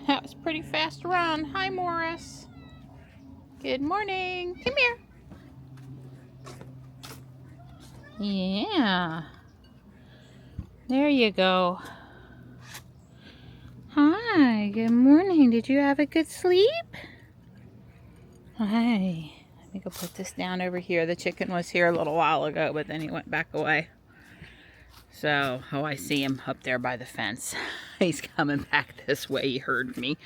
That was a pretty fast run. Hi, Morris. Good morning. Come here. Yeah. There you go. Hi, good morning. Did you have a good sleep? Hi. I think I'll put this down over here. The chicken was here a little while ago, but then he went back away. So, oh, I see him up there by the fence. He's coming back this way. He heard me.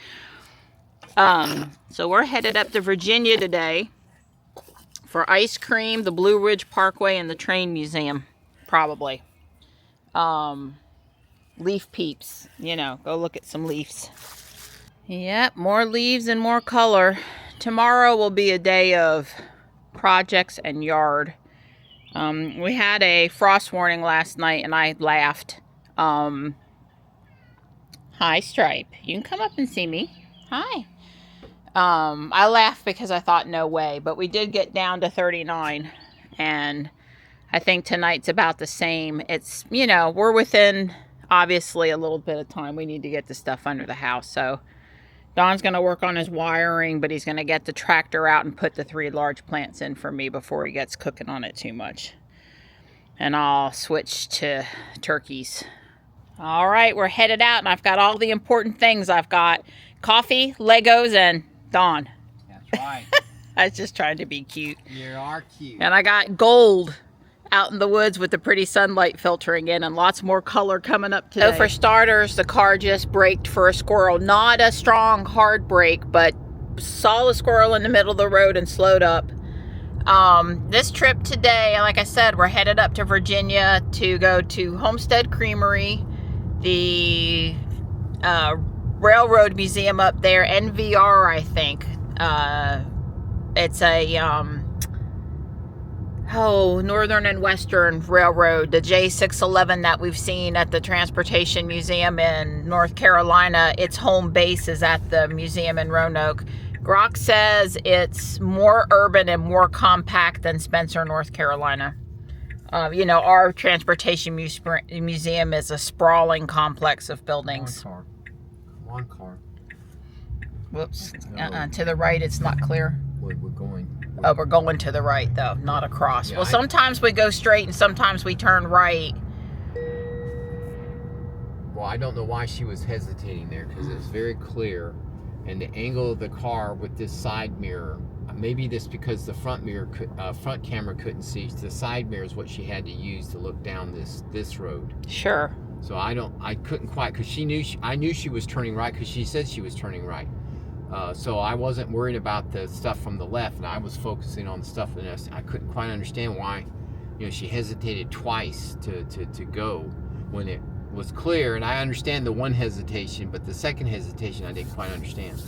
So we're headed up to Virginia today for ice cream, the Blue Ridge Parkway, and the train museum, probably. Leaf peeps, you know, go look at some leaves. Yep, more leaves and more color. Tomorrow will be a day of projects and yard. We had a frost warning last night and I laughed. Hi, Stripe. You can come up and see me. Hi. I laughed because I thought no way, but we did get down to 39 and I think tonight's about the same. It's, you know, we're within obviously a little bit of time. We need to get the stuff under the house. So Don's going to work on his wiring, but he's going to get the tractor out and put the 3 large plants in for me before he gets cooking on it too much. And I'll switch to turkeys. All right, we're headed out and I've got all the important things. I've got coffee, Legos, and Don. That's right. I was just trying to be cute. You are cute. And I got gold out in the woods with the pretty sunlight filtering in and lots more color coming up today. So for starters, the car just braked for a squirrel. Not a strong, hard brake, but saw a squirrel in the middle of the road and slowed up. This trip today, like I said, we're headed up to Virginia to go to Homestead Creamery, the Railroad Museum up there, NVR, I think. It's a Northern and Western Railroad, the J611 that we've seen at the Transportation Museum in North Carolina. Its home base is at the museum in Roanoke. Grok says it's more urban and more compact than Spencer, North Carolina. You know, our Transportation Museum is a sprawling complex of buildings. One car. Whoops. To the right, it's not clear. We're going. Oh, we're going to the right, though, not across. Yeah, well, sometimes we go straight and sometimes we turn right. Well, I don't know why she was hesitating there because it's very clear. And the angle of the car with this side mirror, maybe this because the front camera couldn't see. The side mirror is what she had to use to look down this road. Sure. So I couldn't quite, because I knew she was turning right because she said she was turning right. So I wasn't worried about the stuff from the left, and I was focusing on the stuff, and I couldn't quite understand why, you know, she hesitated twice to go when it was clear. And I understand the one hesitation, but the second hesitation I didn't quite understand.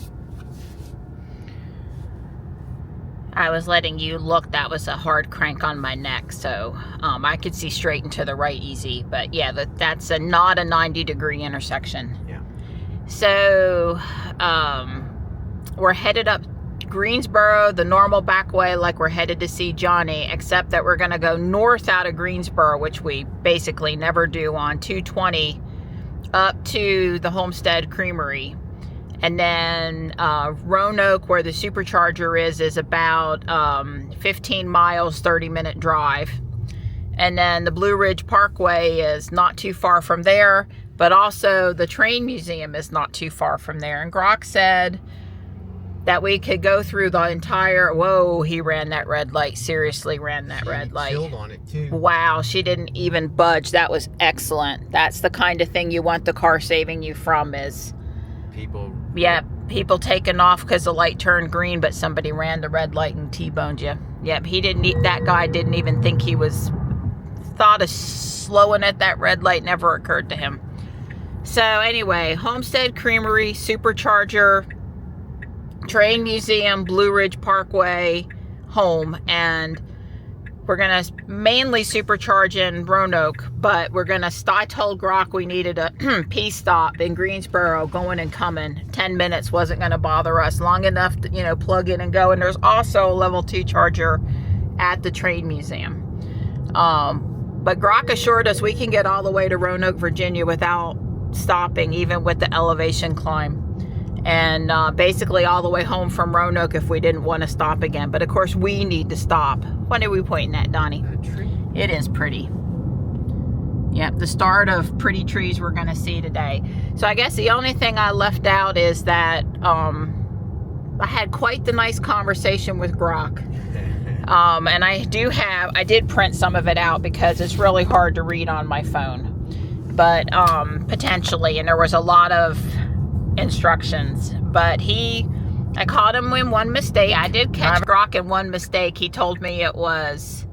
I was letting you look. That was a hard crank on my neck, so I could see straight and to the right easy. But yeah, that's not a 90-degree intersection. Yeah. So we're headed up Greensboro, the normal back way, like we're headed to see Johnny, except that we're going to go north out of Greensboro, which we basically never do, on 220 up to the Homestead Creamery. And then Roanoke, where the supercharger is about 15 miles, 30-minute drive. And then the Blue Ridge Parkway is not too far from there, but also the train museum is not too far from there. And Grok said that we could go through the entire... Whoa, he ran that red light. Seriously red light. Chilled on it too. Wow, she didn't even budge. That was excellent. That's the kind of thing you want the car saving you from, is... People... Yeah, people taking off because the light turned green, but somebody ran the red light and T-boned you. Yep, that guy didn't even think he was... Thought of slowing at that red light never occurred to him. So anyway, Homestead Creamery, supercharger, train museum, Blue Ridge Parkway, home. And we're going to mainly supercharge in Roanoke, but we're going to... I told Grok we needed a P-stop in Greensboro, going and coming. 10 minutes wasn't going to bother us. Long enough to, you know, plug in and go. And there's also a level 2 charger at the train museum. But Grok assured us we can get all the way to Roanoke, Virginia without stopping, even with the elevation climb. and basically all the way home from Roanoke if we didn't want to stop again. But of course we need to stop. What are we pointing at, Donnie? A tree. It is pretty. Yep, the start of pretty trees we're going to see today. So I guess the only thing I left out is that I had quite the nice conversation with Grok. And I did print some of it out because it's really hard to read on my phone. But potentially, and there was a lot of instructions. But I caught him in one mistake. I did catch Grok in one mistake. He told me it was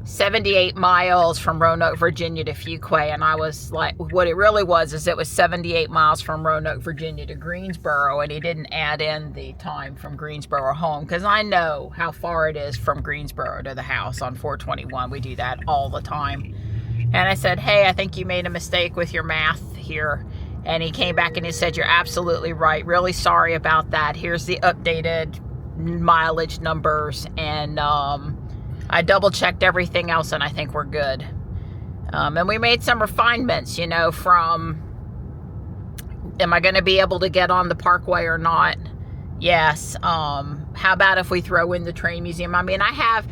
78 miles from Roanoke, Virginia to Fuquay, and I was like, what it really was is it was 78 miles from Roanoke, Virginia to Greensboro, and he didn't add in the time from Greensboro home, because I know how far it is from Greensboro to the house on 421. We do that all the time. And I said, hey, I think you made a mistake with your math here. And he came back and he said, you're absolutely right. Really sorry about that. Here's the updated mileage numbers, and I double checked everything else, and I think we're good. And we made some refinements, from, am I going to be able to get on the parkway or not? Yes. How about if we throw in the train museum? I mean, I have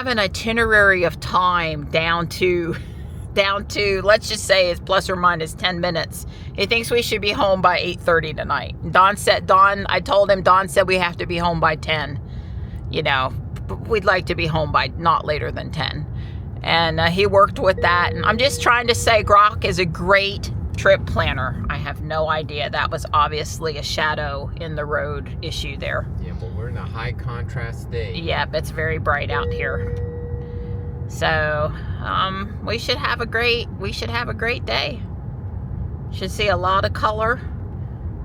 an itinerary of time down to, let's just say it's plus or minus 10 minutes. He thinks we should be home by 8:30 tonight. I told him, Don said we have to be home by 10, we'd like to be home by not later than 10. And he worked with that. And I'm just trying to say Grok is a great trip planner. I have no idea. That was obviously a shadow in the road issue there. Yeah, but we're in a high contrast day. Yep, it's very bright out here. So we should have a great day. Should see a lot of color.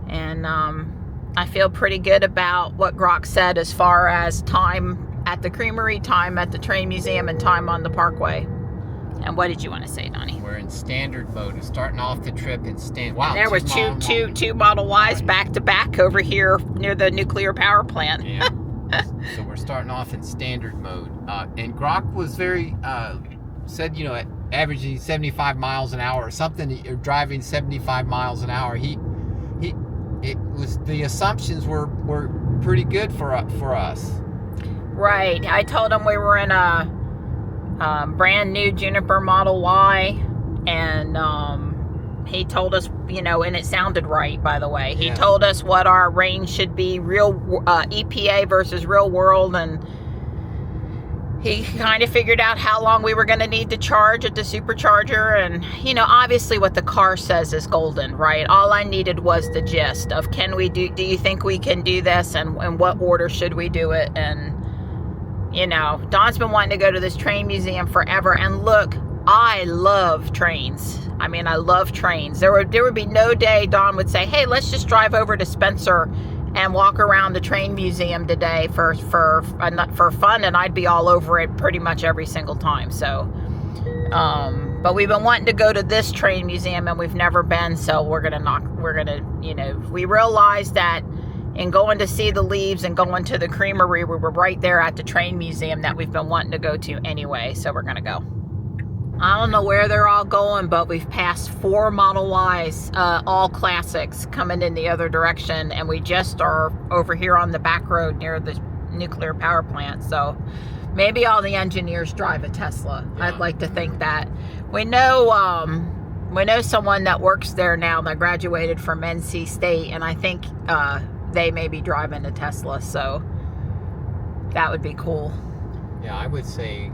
And I feel pretty good about what Grok said as far as time at the creamery, time at the train museum, and time on the parkway. And what did you want to say, Donnie? We're in standard mode. We're starting off the trip in standard. Wow. There was two Model Ys back to back over here near the nuclear power plant. Yeah. So we're starting off in standard mode. And Grok was very, said, averaging 75 miles an hour or something. You're driving 75 miles an hour. The assumptions were pretty good for us. Right. I told him we were in a brand new Juniper Model Y, and he told us, and it sounded right, by the way. He told us what our range should be, real EPA versus real world, and he kind of figured out how long we were going to need to charge at the supercharger. And, obviously what the car says is golden, right? All I needed was the gist of, do you think we can do this? And what order should we do it? And, Don's been wanting to go to this train museum forever. And look, I love trains. I mean, I love trains. There would be no day Don would say, hey, let's just drive over to Spencer and walk around the train museum today for fun, and I'd be all over it pretty much every single time. So, but we've been wanting to go to this train museum, and we've never been. So we realized that in going to see the leaves and going to the creamery, we were right there at the train museum that we've been wanting to go to anyway. So we're gonna go. I don't know where they're all going, but we've passed 4 Model Ys, all classics, coming in the other direction, and we just are over here on the back road near the nuclear power plant. So maybe all the engineers drive a Tesla. Yeah. I'd like to think that. We know someone that works there now that graduated from NC State, and I think they may be driving a Tesla, so that would be cool. Yeah, I would say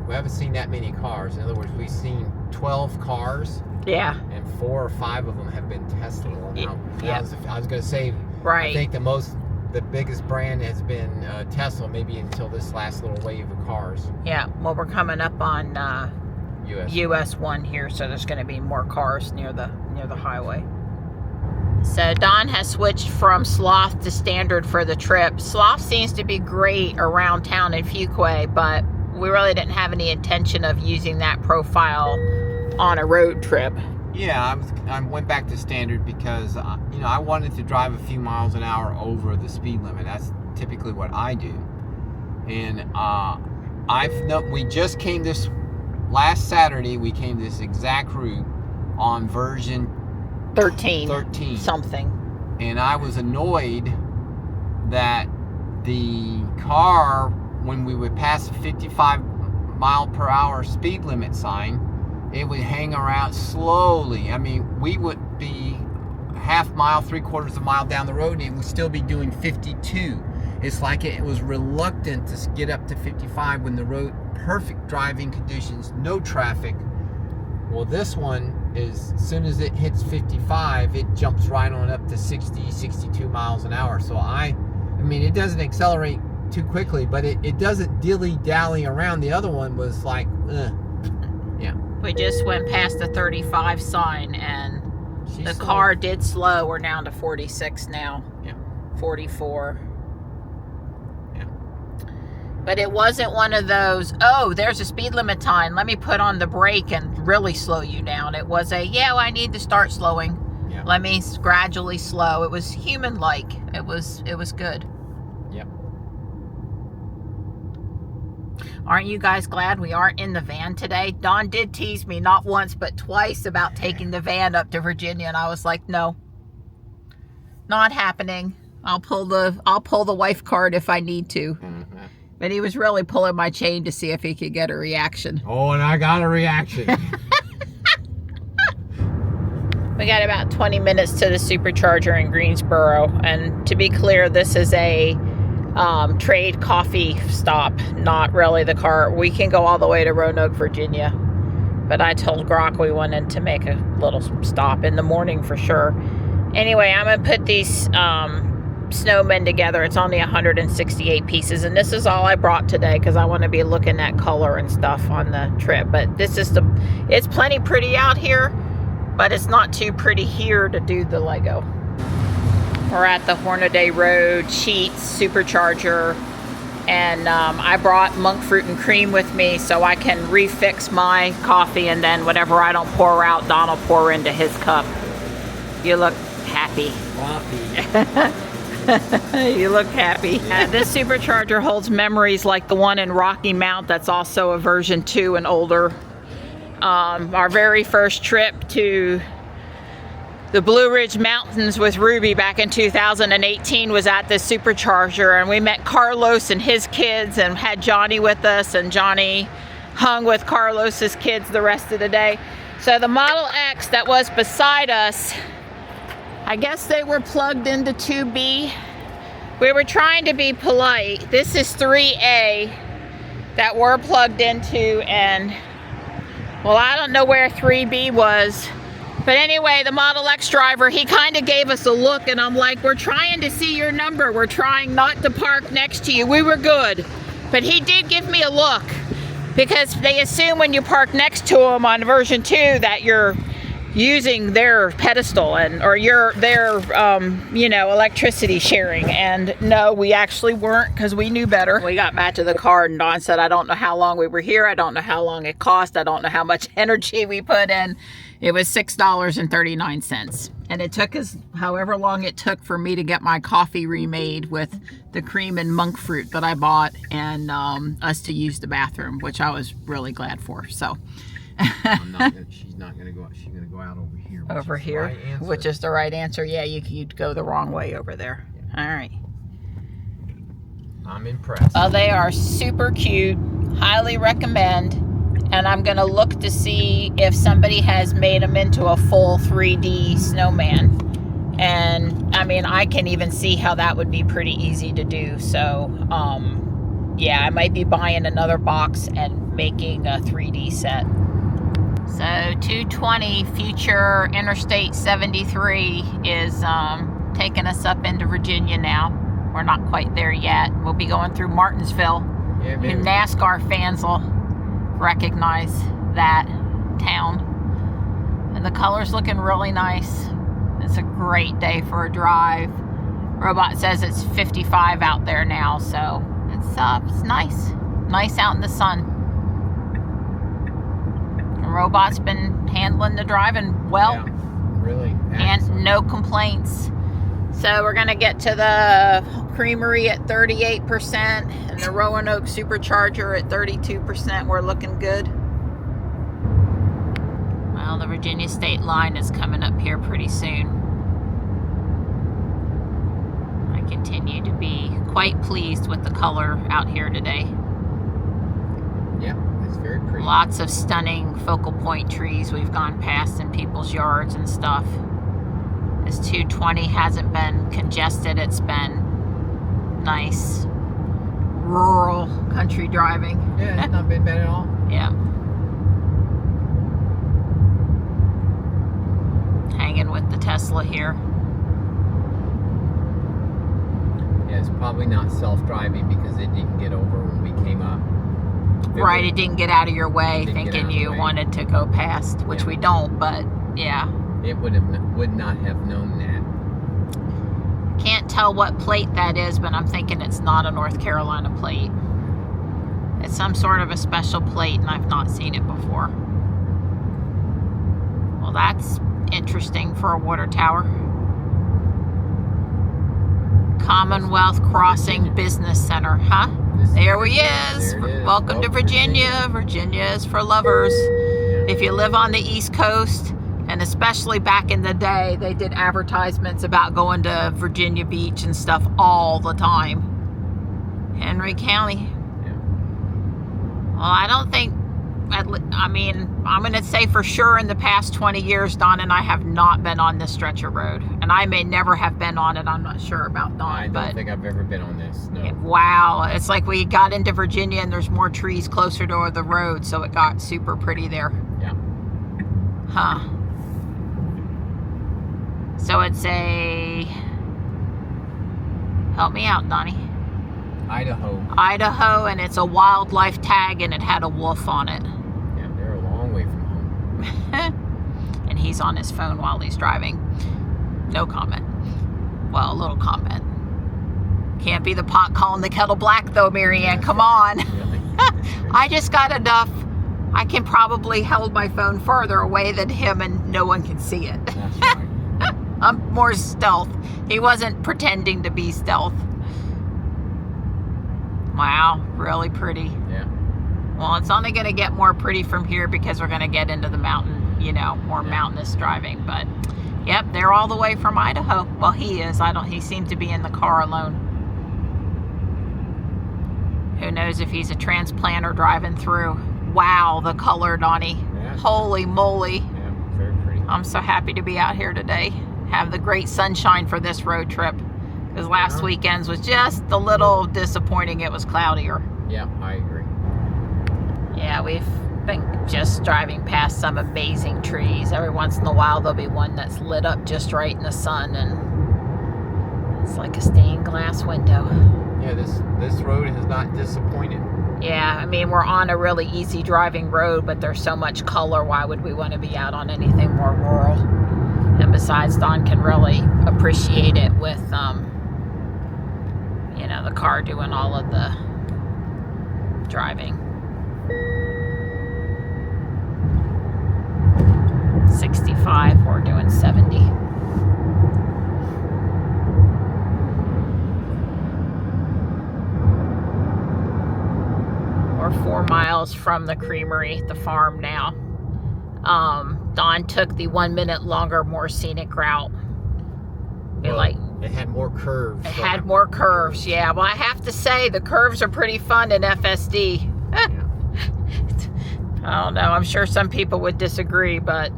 we haven't seen that many cars. In other words, we've seen 12 cars. Yeah. And 4 or 5 of them have been Tesla. Now, yeah. I was going to say, right. I think the biggest brand has been Tesla, maybe until this last little wave of cars. Yeah. Well, we're coming up on US 1 here, so there's going to be more cars near the highway. So Don has switched from Sloth to Standard for the trip. Sloth seems to be great around town in Fuquay, but we really didn't have any intention of using that profile on a road trip. Yeah, I went back to Standard because I wanted to drive a few miles an hour over the speed limit. That's typically what I do. And we just came last Saturday. We came this exact route on version 13. 13. Something. And I was annoyed that the car, when we would pass a 55-mile-per-hour speed limit sign, it would hang around slowly. I mean, we would be half mile, 3/4 of a mile down the road, and it would still be doing 52. It's like it was reluctant to get up to 55 when the road, perfect driving conditions, no traffic. Well, this one is, as soon as it hits 55, it jumps right on up to 60, 62 miles an hour. So I mean, it doesn't accelerate too quickly, but it doesn't dilly-dally around. The other one was like, yeah. We just went past the 35 sign, and the car did slow. We're down to 46 now. Yeah. 44. Yeah. But it wasn't one of those, oh, there's a speed limit sign, let me put on the brake and really slow you down. It was a, yeah, well, I need to start slowing. Yeah. Let me gradually slow. It was human-like. It was good. Yep. Aren't you guys glad we aren't in the van today? Dawn did tease me not once but twice about taking the van up to Virginia, and I was like, no, not happening. I'll pull the wife card if I need to. Mm-hmm. But he was really pulling my chain to see if he could get a reaction. Oh, and I got a reaction. We got about 20 minutes to the supercharger in Greensboro, and to be clear, this is a trade coffee stop, not really the car. We can go all the way to Roanoke, Virginia, but I told Grok we wanted to make a little stop in the morning for sure. Anyway, I'm gonna put these snowmen together. It's only 168 pieces, and this is all I brought today because I want to be looking at color and stuff on the trip. But this is it's plenty pretty out here, but it's not too pretty here to do the Lego. We're at the Hornaday Road Sheets supercharger, and I brought monk fruit and cream with me so I can refix my coffee, and then whatever I don't pour out, Don will pour into his cup. You look happy. You look happy. This supercharger holds memories like the one in Rocky Mount that's also a version 2 and older. Our very first trip to the Blue Ridge Mountains with Ruby back in 2018 was at this supercharger, and we met Carlos and his kids and had Johnny with us, and Johnny hung with Carlos's kids the rest of the day. So the Model X that was beside us, I guess they were plugged into 2B. We were trying to be polite. This is 3A that we're plugged into, and well, I don't know where 3B was. But anyway, the Model X driver, he kind of gave us a look, and I'm like, we're trying to see your number. We're trying not to park next to you. We were good. But he did give me a look, because they assume when you park next to them on version 2 that you're using their pedestal or their electricity sharing. And no, we actually weren't, because we knew better. We got back to the car, and Dawn said, I don't know how long we were here. I don't know how long it cost. I don't know how much energy we put in. It was $6.39. And it took us however long it took for me to get my coffee remade with the cream and monk fruit that I bought, and us to use the bathroom, which I was really glad for. So she's not gonna go out. She's gonna go out over here. Over here, which is the right answer. Yeah, you'd go the wrong way over there. Yeah. All right. I'm impressed. They are super cute. Highly recommend. And I'm gonna look to see if somebody has made them into a full 3D snowman. And I mean, I can even see how that would be pretty easy to do. So, yeah, I might be buying another box and making a 3D set. So 220 future Interstate 73 is taking us up into Virginia now. We're not quite there yet. We'll be going through Martinsville. Yeah, you NASCAR fans will recognize that town. And the color's looking really nice. It's a great day for a drive. Robot says it's 55 out there now, so it's nice. Nice out in the sun. Robot's been handling the driving well. Yeah, really. And no complaints. So we're going to get to the creamery at 38% and the Roanoke supercharger at 32%. We're looking good. Well, Well, the Virginia state line is coming up here pretty soon. I continue to be quite pleased with the color out here today. Yeah, it's very pretty. Lots of stunning focal point trees we've gone past in people's yards and stuff. This 220 hasn't been congested. It's been nice rural country driving. Yeah, it's not been bad at all. Yeah. Hanging with the Tesla here. Yeah, it's probably not self-driving because it didn't get over when we came up. Right, it didn't get out of your way thinking you wanted to go past, which we don't, but yeah. It would not have known that. Can't tell what plate that is, but I'm thinking it's not a North Carolina plate. It's some sort of a special plate, and I've not seen it before. Well, that's interesting for a water tower. Commonwealth Crossing Business Center, huh? There he is. Welcome to Virginia. Virginia is for lovers. If you live on the East Coast, and especially back in the day, they did advertisements about going to Virginia Beach and stuff all the time. Henry County. Well, I don't think, I mean, I'm going to say for sure in the past 20 years, Don and I have not been on this stretch of road. And I may never have been on it. I'm not sure about Don. I don't think I've ever been on this. No. Wow. It's like we got into Virginia and there's more trees closer to the road. So it got super pretty there. Yeah. Huh. So it's a, help me out, Donnie. Idaho, and it's a wildlife tag, and it had a wolf on it. Yeah, they're a long way from home. And he's on his phone while he's driving. No comment. Well, a little comment. Can't be the pot calling the kettle black, though, Marianne. Come on. Really? I just got enough. I can probably hold my phone further away than him, and no one can see it. That's right. I'm more stealth. He wasn't pretending to be stealth. Wow, really pretty. Yeah. Well, it's only going to get more pretty from here because we're going to get into the mountain, you know, more mountainous driving. But, yep, they're all the way from Idaho. Well, he is. He seemed to be in the car alone. Who knows if he's a transplanter driving through. Wow, the color, Donnie. Yeah. Holy moly. Yeah, very pretty. I'm so happy to be out here today. Have the great sunshine for this road trip. Because last weekend's was just a little disappointing. It was cloudier. Yeah, I agree. Yeah, we've been just driving past some amazing trees. Every once in a while, there'll be one that's lit up just right in the sun, and it's like a stained glass window. Yeah, this road has not disappointed. Yeah, I mean, we're on a really easy driving road, but there's so much color. Why would we want to be out on anything more rural? And besides, Don can really appreciate it with, you know, the car doing all of the driving. 65, we're doing 70. We're 4 miles from the creamery, the farm now. Don took the 1 minute longer, more scenic route. It had more curves. It had more curves, yeah. Well, I have to say, the curves are pretty fun in FSD. I don't know. I'm sure some people would disagree, but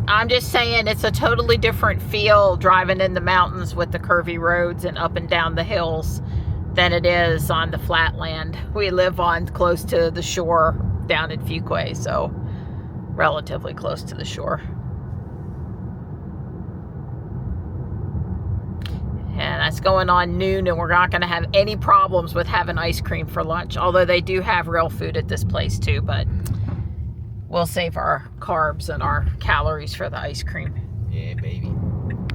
I'm just saying it's a totally different feel driving in the mountains with the curvy roads and up and down the hills than it is on the flatland. We live on close to the shore down in Fuquay, so relatively close to the shore. And that's going on noon, and we're not going to have any problems with having ice cream for lunch. Although they do have real food at this place too, but we'll save our carbs and our calories for the ice cream. Yeah, baby.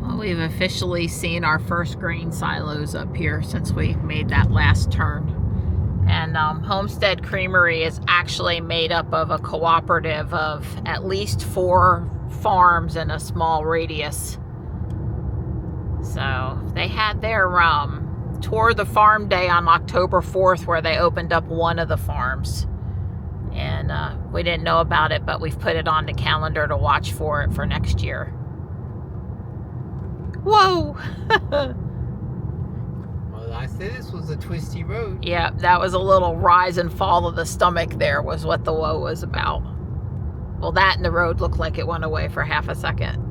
Well, we've officially seen our first grain silos up here since we made that last turn. And Homestead Creamery is actually made up of a cooperative of at least 4 farms in a small radius. So they had their tour of the farm day on October 4th where they opened up one of the farms. And we didn't know about it, but we've put it on the calendar to watch for it for next year. Whoa! Well, I said this was a twisty road. Yeah, that was a little rise and fall of the stomach there was what the whoa was about. Well, that and the road looked like it went away for half a second.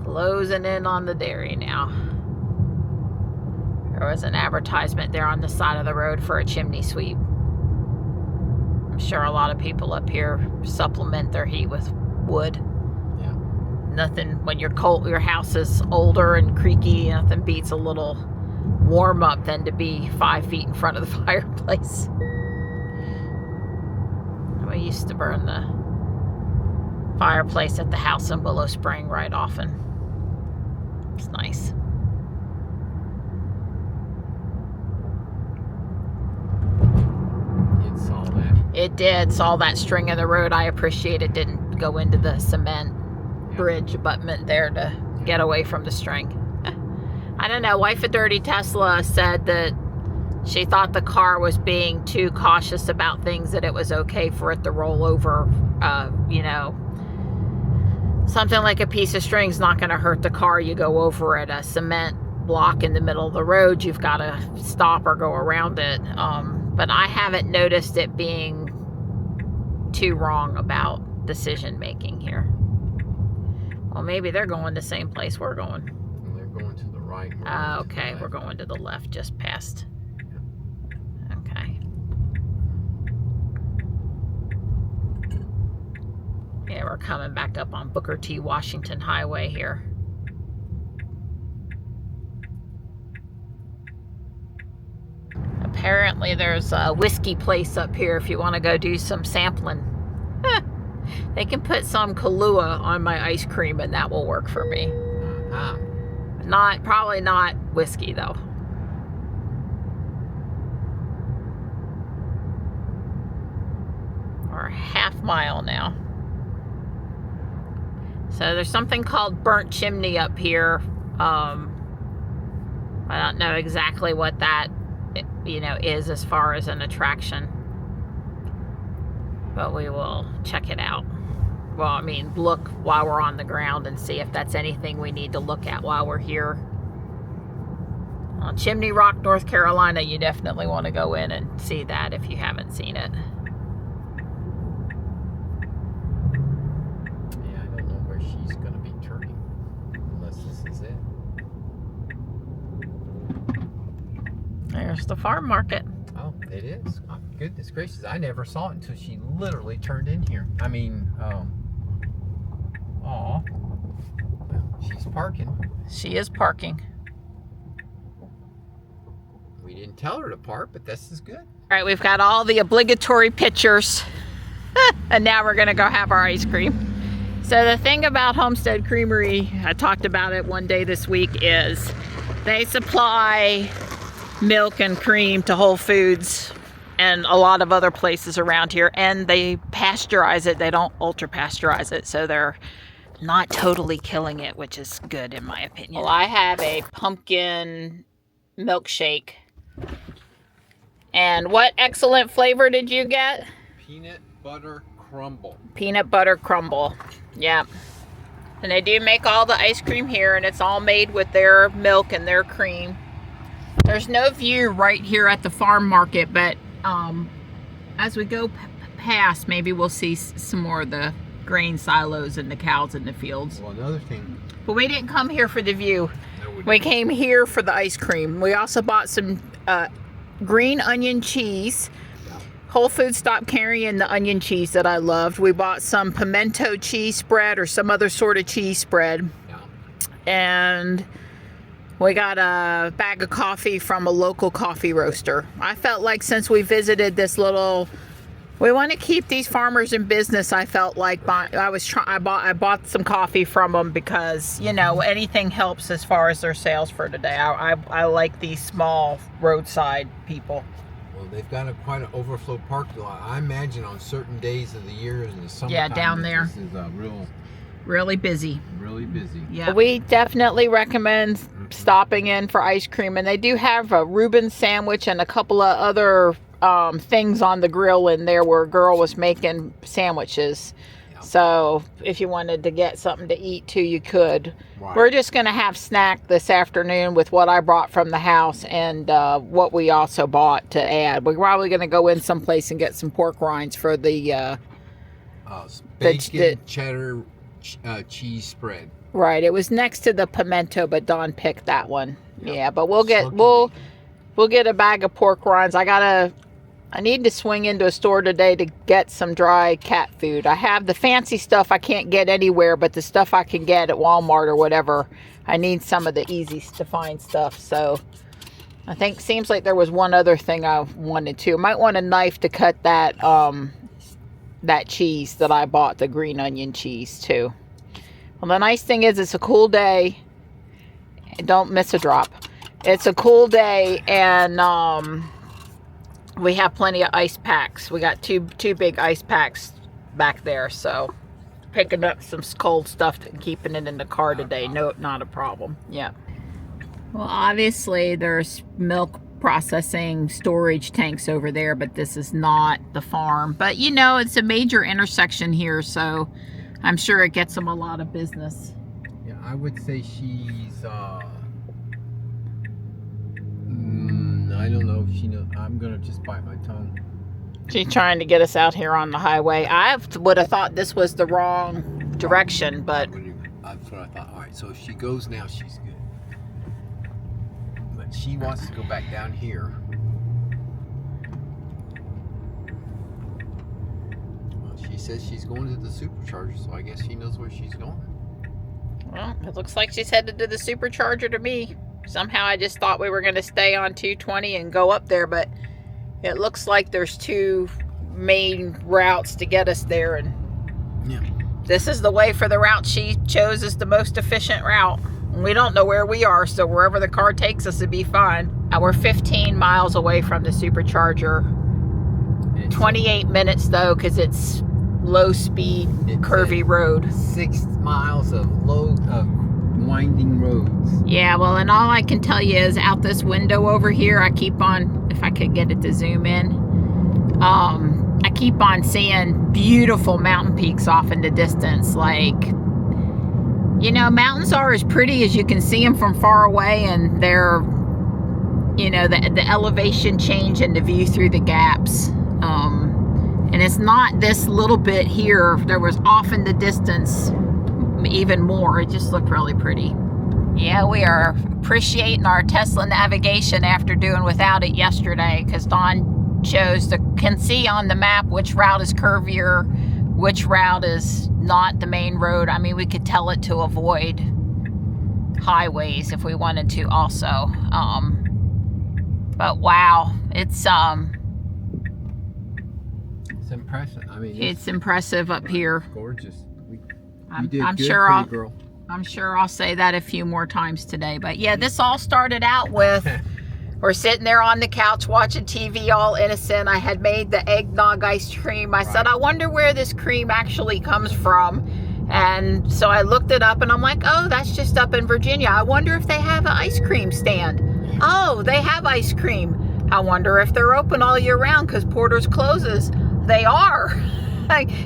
Closing in on the dairy now. There was an advertisement there on the side of the road for a chimney sweep. I'm sure a lot of people up here supplement their heat with wood. Yeah. Nothing, when your house is older and creaky, nothing beats a little warm up than to be 5 feet in front of the fireplace. We used to burn the fireplace at the house in Willow Spring right often. It's nice. It saw that. It did. Saw that string in the road. I appreciate it didn't go into the cement bridge abutment there to get away from the string. I don't know. Wife of Dirty Tesla said that she thought the car was being too cautious about things, that it was okay for it to roll over, you know. Something like a piece of string's not going to hurt the car. You go over it, a cement block in the middle of the road, you've got to stop or go around it. But I haven't noticed it being too wrong about decision making here. Well, maybe they're going the same place we're going. They're going to the right. Okay, we're going to the left just past. Okay. Yeah, we're coming back up on Booker T. Washington Highway here. Apparently there's a whiskey place up here if you want to go do some sampling. They can put some Kahlua on my ice cream and that will work for me. Probably not whiskey though. We're a half mile now. So there's something called Burnt Chimney up here. I don't know exactly what that, you know, is as far as an attraction. But we will check it out. Well, I mean, look while we're on the ground and see if that's anything we need to look at while we're here. On Chimney Rock, North Carolina, you definitely want to go in and see that if you haven't seen it. Yeah, I don't know where she's going to be turning, unless this is it. There's the farm market. Oh, it is. Oh, goodness gracious. I never saw it until she literally turned in here. I mean, well, she's parking. She is parking. We didn't tell her to park, but this is good. All right, we've got all the obligatory pictures. And now we're going to go have our ice cream. So the thing about Homestead Creamery, I talked about it one day this week, is they supply milk and cream to Whole Foods and a lot of other places around here, and they pasteurize it. They don't ultra pasteurize it, so they're not totally killing it, which is good in my opinion. Well, I have a pumpkin milkshake. And what excellent flavor did you get? Peanut butter crumble. Peanut butter crumble. Yeah. And they do make all the ice cream here, and it's all made with their milk and their cream. There's no view right here at the farm market, but as we go past, maybe we'll see some more of the grain silos and the cows in the fields. Well, another thing. But we didn't come here for the view. We came here for the ice cream. We also bought some green onion cheese. Whole Foods stopped carrying the onion cheese that I loved. We bought some pimento cheese spread or some other sort of cheese spread. Yeah. And we got a bag of coffee from a local coffee roaster. I felt like since we visited this little, we want to keep these farmers in business. I felt like I bought some coffee from them because, you know, anything helps as far as their sales for today. I like these small roadside people. Well, they've got quite an overflow parking lot. I imagine on certain days of the year in the summertime. Yeah, down there. This is really busy. Really busy. Yeah. We definitely recommend stopping in for ice cream, and they do have a Reuben sandwich and a couple of other things on the grill in there where a girl was making sandwiches. So if you wanted to get something to eat too, you could. Right. We're just going to have snack this afternoon with what I brought from the house and what we also bought to add. We're probably going to go in someplace and get some pork rinds for the bacon cheddar cheese spread. Right. It was next to the pimento, but Dawn picked that one. Yep. Yeah, but we'll get a bag of pork rinds. I need to swing into a store today to get some dry cat food. I have the fancy stuff I can't get anywhere, but the stuff I can get at Walmart or whatever, I need some of the easy to find stuff. So I think seems like there was one other thing I wanted to. I might want a knife to cut that that cheese that I bought, the green onion cheese too. Well, the nice thing is it's a cool day. Don't miss a drop. It's a cool day, and we have plenty of ice packs. We got two big ice packs back there, so picking up some cold stuff and keeping it in the car today. No, not a problem. Yeah. Well, obviously there's milk processing storage tanks over there, but this is not the farm. But you know, it's a major intersection here, so I'm sure it gets them a lot of business. Yeah, I would say she's I don't know if she knows. I'm gonna just bite my tongue. She's trying to get us out here on the highway. I would have thought this was the wrong direction, but that's what I thought. All right, so if she goes now, she's good. But she wants to go back down here. Well, she says she's going to the supercharger, so I guess she knows where she's going. Well, it looks like she's headed to the supercharger to me. Somehow I just thought we were going to stay on 220 and go up there, but it looks like there's two main routes to get us there, and yeah, this is the way for the route she chose as the most efficient route. We don't know where we are, so wherever the car takes us, it'd be fine. We're 15 miles away from the supercharger. 28 minutes though, because it's low speed, curvy road. 6 miles of winding roads. Yeah, well, and all I can tell you is out this window over here, I keep on, if I could get it to zoom in, I keep on seeing beautiful mountain peaks off in the distance. Like, you know, mountains are as pretty as you can see them from far away, and they're, you know, the elevation change and the view through the gaps. And it's not this little bit here. There was off in the distance even more. It just looked really pretty. Yeah, we are appreciating our Tesla navigation after doing without it yesterday, because Dawn can see on the map which route is curvier, which route is not the main road. I mean, we could tell it to avoid highways if we wanted to also. But wow, it's impressive. I mean, it's impressive up here. Gorgeous. I'm sure I'll say that a few more times today. But yeah, this all started out with we're sitting there on the couch watching TV, all innocent. I had made the eggnog ice cream. I said, I wonder where this cream actually comes from. And so I looked it up, and I'm like, oh, that's just up in Virginia. I wonder if they have an ice cream stand. Oh, they have ice cream. I wonder if they're open all year round, because Porter's closes. They are.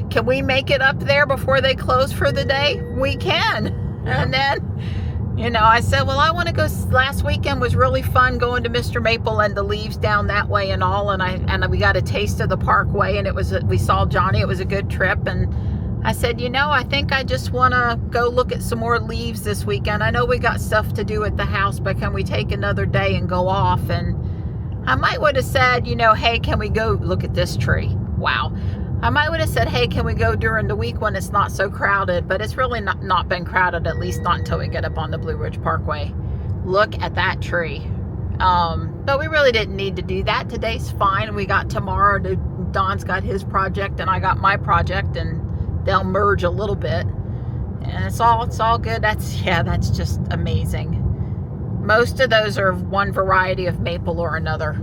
Can we make it up there before they close for the day? We can. Yeah. And then, you know, I said, well, I want to go. Last weekend was really fun going to Mr. Maple and the leaves down that way and all. And we got a taste of the parkway, and we saw Johnny. It was a good trip. And I said, you know, I think I just want to go look at some more leaves this weekend. I know we got stuff to do at the house, but can we take another day and go off? And I might would have said, you know, hey, can we go look at this tree? Wow. I might would have said, hey, can we go during the week when it's not so crowded? But it's really not been crowded, at least not until we get up on the Blue Ridge Parkway. Look at that tree. But we really didn't need to do that. Today's fine. We got tomorrow. Don's got his project and I got my project, and they'll merge a little bit. And it's all good. That's just amazing. Most of those are one variety of maple or another.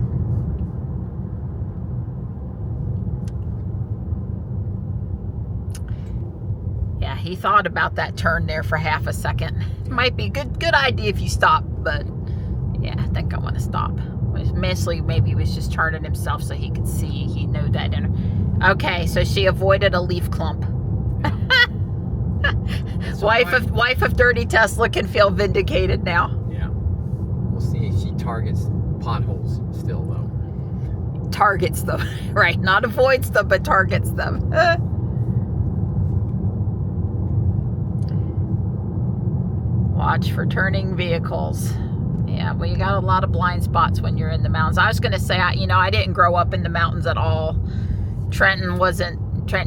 he thought about that turn there for half a second. Might be a good idea if you stop, but yeah, I think I want to stop. Mostly maybe he was just turning himself so he could see. He knew that. Okay, so she avoided a leaf clump. Wife of dirty Tesla can feel vindicated now. Yeah. We'll see if she targets potholes still, though. Targets them, right? Not avoids them, but targets them. Watch for turning vehicles. Yeah, well, you got a lot of blind spots when you're in the mountains. I was going to say, I didn't grow up in the mountains at all. Trenton,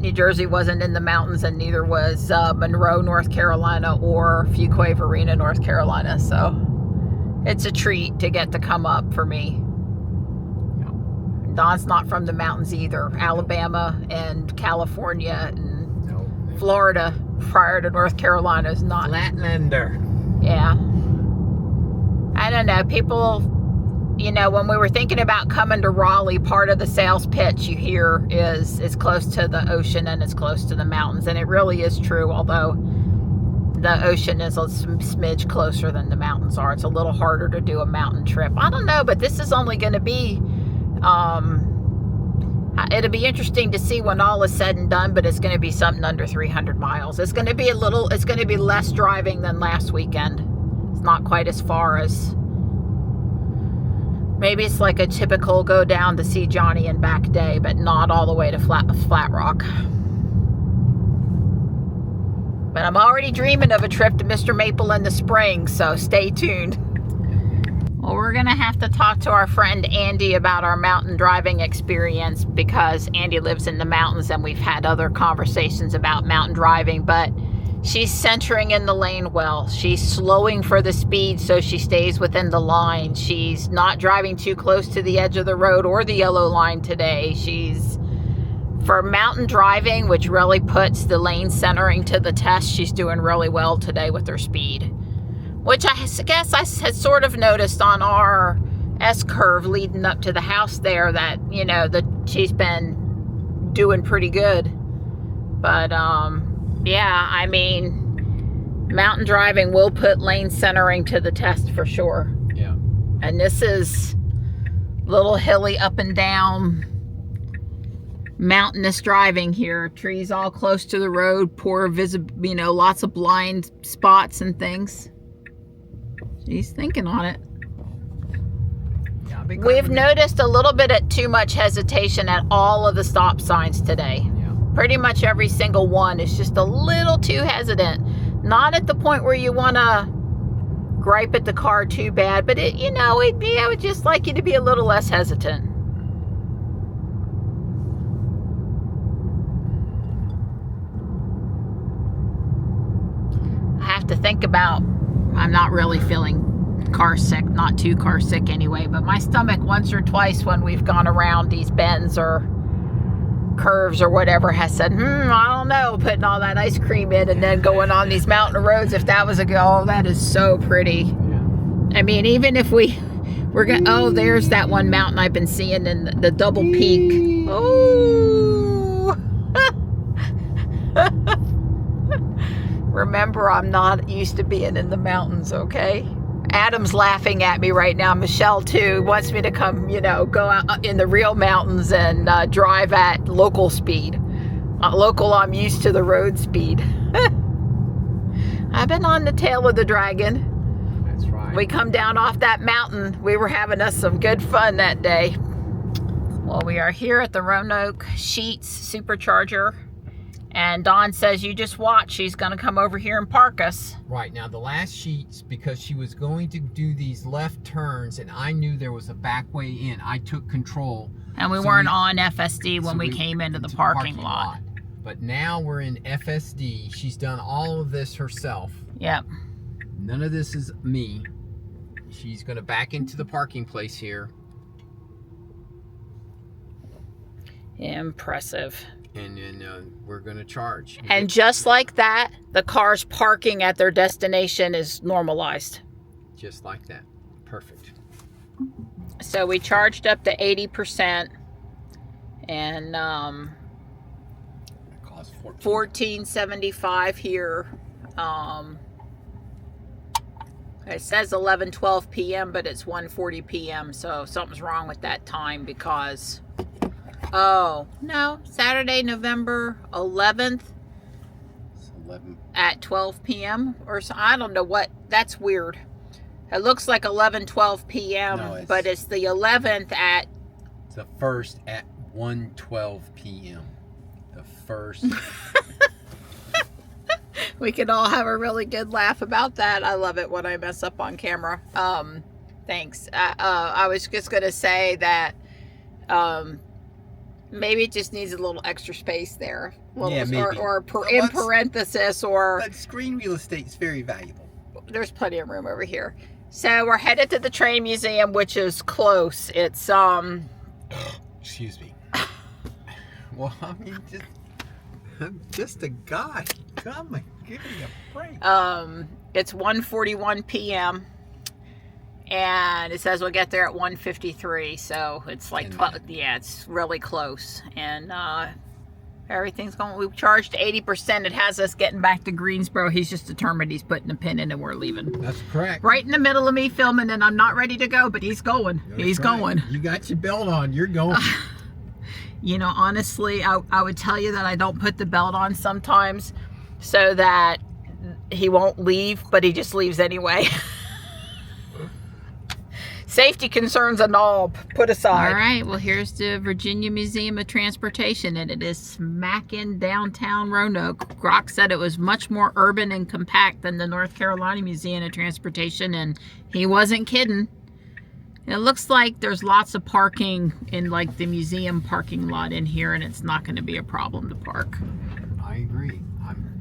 New Jersey wasn't in the mountains, and neither was Monroe, North Carolina, or Fuquay-Varina, North Carolina. So it's a treat to get to come up for me. Yeah. Don's not from the mountains either. Alabama and California and Florida prior to North Carolina is not. Flatlander. Yeah. I don't know. People, when we were thinking about coming to Raleigh, part of the sales pitch you hear is it's close to the ocean and it's close to the mountains. And it really is true, although the ocean is a smidge closer than the mountains are. It's a little harder to do a mountain trip. I don't know, but this is only going to be, it'll be interesting to see when all is said and done, but it's going to be something under 300 miles. It's going to be less driving than last weekend. It's not quite as far as, maybe it's like a typical go down to see Johnny and back day, but not all the way to Flat Rock. But I'm already dreaming of a trip to Mr. Maple in the spring, so stay tuned. Well, we're going to have to talk to our friend Andy about our mountain driving experience, because Andy lives in the mountains and we've had other conversations about mountain driving, but she's centering in the lane well. She's slowing for the speed so she stays within the line. She's not driving too close to the edge of the road or the yellow line today. For mountain driving, which really puts the lane centering to the test, she's doing really well today with her speed. Which I guess I had sort of noticed on our S-curve leading up to the house there that, she's been doing pretty good. But, yeah, mountain driving will put lane centering to the test for sure. Yeah. And this is little hilly up and down mountainous driving here. Trees all close to the road, poor lots of blind spots and things. She's thinking on it. Yeah, we've noticed a little bit of too much hesitation at all of the stop signs today. Pretty much every single one is just a little too hesitant. Not at the point where you want to gripe at the car too bad, but I would just like you to be a little less hesitant. I have to think about, I'm not really feeling car sick, not too car sick anyway, but my stomach once or twice when we've gone around these bends or curves or whatever has said, I don't know, putting all that ice cream in and then going on these mountain roads, if that was that is so pretty. Yeah. Even if we're going, there's that one mountain I've been seeing in the double peak. Oh. Remember, I'm not used to being in the mountains, okay? Adam's laughing at me right now. Michelle, too, wants me to come, go out in the real mountains and drive at local speed. Local, I'm used to the road speed. I've been on the tail of the dragon. That's right. We come down off that mountain. We were having us some good fun that day. Well, we are here at the Roanoke Sheets Supercharger. And Dawn says, you just watch. She's going to come over here and park us. Right. Now, the last Sheets, because she was going to do these left turns, and I knew there was a back way in, I took control. And we weren't on FSD when we came into the parking lot. But now we're in FSD. She's done all of this herself. Yep. None of this is me. She's going to back into the parking place here. Impressive. And then we're going to charge. And just like that, the car's parking at their destination is normalized. Just like that. Perfect. So we charged up to 80%. And it cost 1475 here. It says 11:12 p.m., but it's 1:40 p.m. So something's wrong with that time because, oh no, Saturday, November 11th. It's 11. At 12 p.m. or so. I don't know what. That's weird. It looks like 11:12 p.m., No, but it's the 11th at. It's the first at 1:12 p.m. The first. We could all have a really good laugh about that. I love it when I mess up on camera. Thanks. I was just gonna say that maybe it just needs a little extra space there. Yeah, maybe. In parenthesis, or But screen real estate is very valuable. there's plenty of room over here. So we're headed to the train museum, which is close. It's Excuse me. Well, I mean, I'm just a guy. Come on, give me a break. It's 1:41 p.m. and it says we'll get there at 1:53. So it's like 12, yeah, it's really close. And everything's going. We've charged 80%. It has us getting back to Greensboro. He's just determined he's putting a pin in and we're leaving. That's correct. Right in the middle of me filming, and I'm not ready to go, but he's going. He's going. You got your belt on. You're going. You know, honestly, I would tell you that I don't put the belt on sometimes so that he won't leave, but he just leaves anyway. Safety concerns and all put aside. All right, well, here's the Virginia Museum of Transportation, and it is smack in downtown Roanoke. Brock said it was much more urban and compact than the North Carolina Museum of Transportation, and he wasn't kidding. It looks like there's lots of parking in like the museum parking lot in here, and it's not going to be a problem to park. I agree.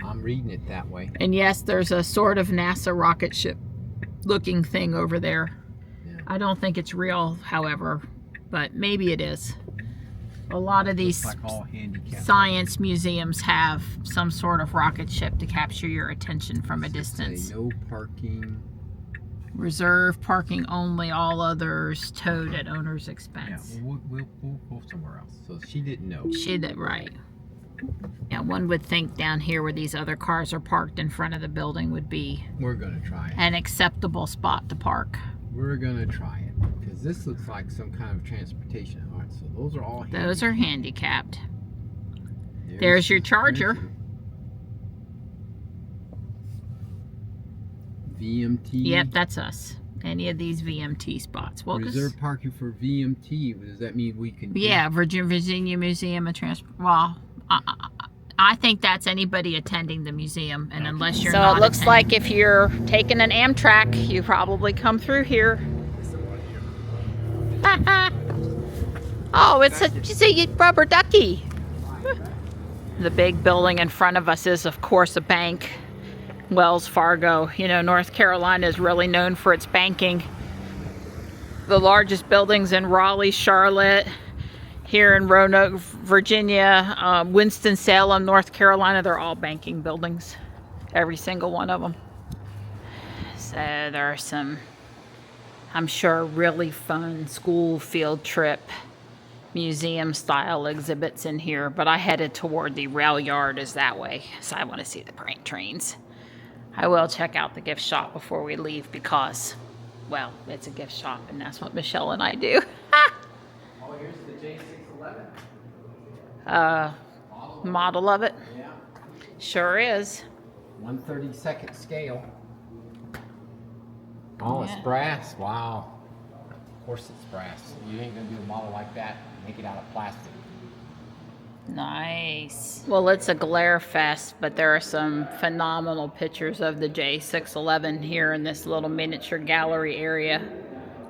I'm reading it that way. And yes, there's a sort of NASA rocket ship looking thing over there. Yeah. I don't think it's real, however, but maybe it is. A lot of these like all science museums have some sort of rocket ship to capture your attention from a distance. Say no parking. Reserve parking only, all others towed at owner's expense. Yeah, we'll go somewhere else. So she didn't know. She did, right. Yeah, one would think down here where these other cars are parked in front of the building would be We're going to try it. an acceptable spot to park. We're going to try it. Because this looks like some kind of transportation. All right, so those are all handicapped. Those are handicapped. There's your charger. VMT. Yep, that's us. Any of these VMT spots. Well, Reserve parking for VMT. Does that mean we can? Yeah, Virginia Museum of Transport. Well, I think that's anybody attending the museum, and unless you're not. So it looks like if you're taking an Amtrak, you probably come through here. Oh, it's a rubber ducky. The big building in front of us is, of course, a bank. Wells Fargo. You know, North Carolina is really known for its banking. The largest buildings in Raleigh, Charlotte, here in Roanoke, Virginia, Winston-Salem, North Carolina, they're all banking buildings. Every single one of them. So there are some, I'm sure, really fun school field trip museum style exhibits in here, but I headed toward the rail yard is that way, so I want to see the freight trains. I will check out the gift shop before we leave because, well, it's a gift shop and that's what Michelle and I do. Oh, here's the J611. Model of it? Yeah. Sure is. 1/32 scale. Oh, Yeah. it's brass. Wow. Of course it's brass. You ain't gonna do a model like that and make it out of plastic. Nice. Well, it's a glare fest, but there are some phenomenal pictures of the J611 here in this little miniature gallery area.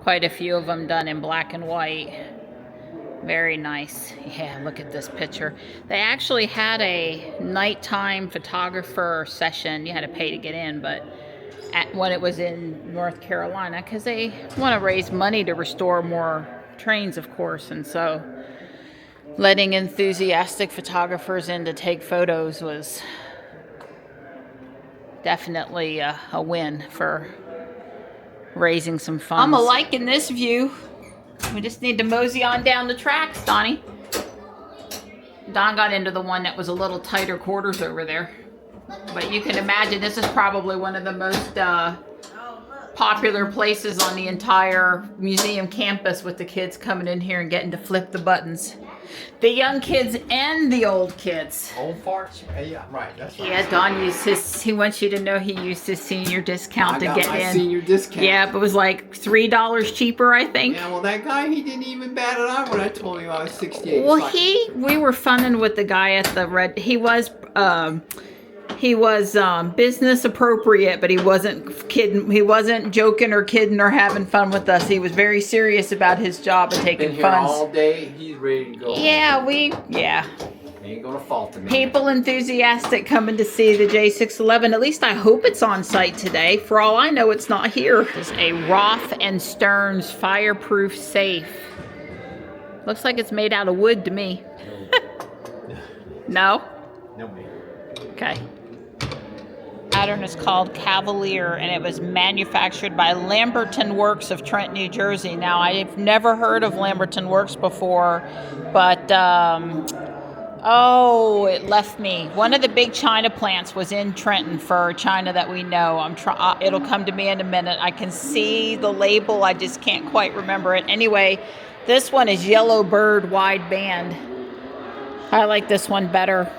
Quite a few of them done in black and white. Very nice. Yeah, look at this picture. They actually had a nighttime photographer session. You had to pay to get in, but when it was in North Carolina, because they want to raise money to restore more trains, of course, and so letting enthusiastic photographers in to take photos was definitely a win for raising some funds. I'm liking this view. We just need to mosey on down the tracks, Donnie. Don got into the one that was a little tighter quarters over there. But you can imagine this is probably one of the most popular places on the entire museum campus, with the kids coming in here and getting to flip the buttons. The young kids and the old kids. Old farts? Yeah, right. That's right. Yeah, Don used his, he wants you to know he used his senior discount to get in. I got my senior discount. Yeah, it was like $3 cheaper, I think. Yeah, well, that guy, he didn't even bat it out when I told him I was 68. Well, we were funning with the guy at the red, he was business appropriate, but he wasn't kidding. He wasn't joking or kidding or having fun with us. He was very serious about his job and taking Been here funds. all day. He's ready to go. Yeah, He ain't gonna fault him. People enthusiastic coming to see the J611. At least I hope it's on site today. For all I know, it's not here. It's a Roth and Stearns fireproof safe. Looks like it's made out of wood to me. No? No, man. Okay. Pattern is called Cavalier, and it was manufactured by Lamberton Works of Trent, New Jersey. Now, I've never heard of Lamberton Works before, but oh, it left me. One of the big China plants was in Trenton for China that we know. It'll come to me in a minute. I can see the label. I just can't quite remember it. Anyway, this one is Yellow Bird wide band. I like this one better.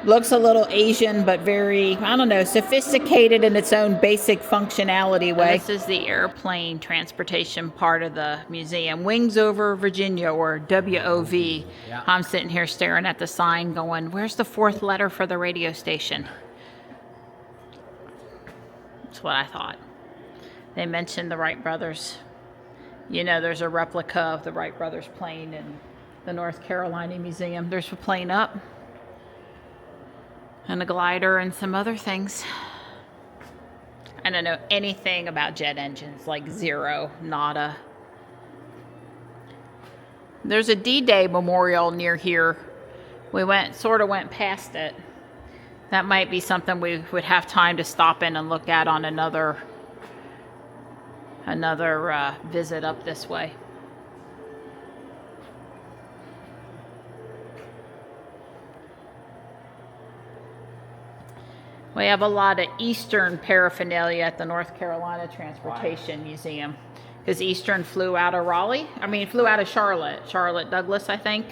Looks a little Asian, but very, I don't know, sophisticated in its own basic functionality way. This is the airplane transportation part of the museum. Wings Over Virginia, or WOV. Yeah. I'm sitting here staring at the sign going, where's the fourth letter for the radio station? That's what I thought. They mentioned the Wright brothers. You know, there's a replica of the Wright brothers plane in the North Carolina Museum. There's a plane up. And a glider and some other things. I don't know anything about jet engines, like zero, nada. There's a D-Day memorial near here. We sort of went past it. That might be something we would have time to stop in and look at on another visit up this way. We have a lot of Eastern paraphernalia at the North Carolina Transportation Museum. Because Eastern flew out of flew out of Charlotte Douglas, I think.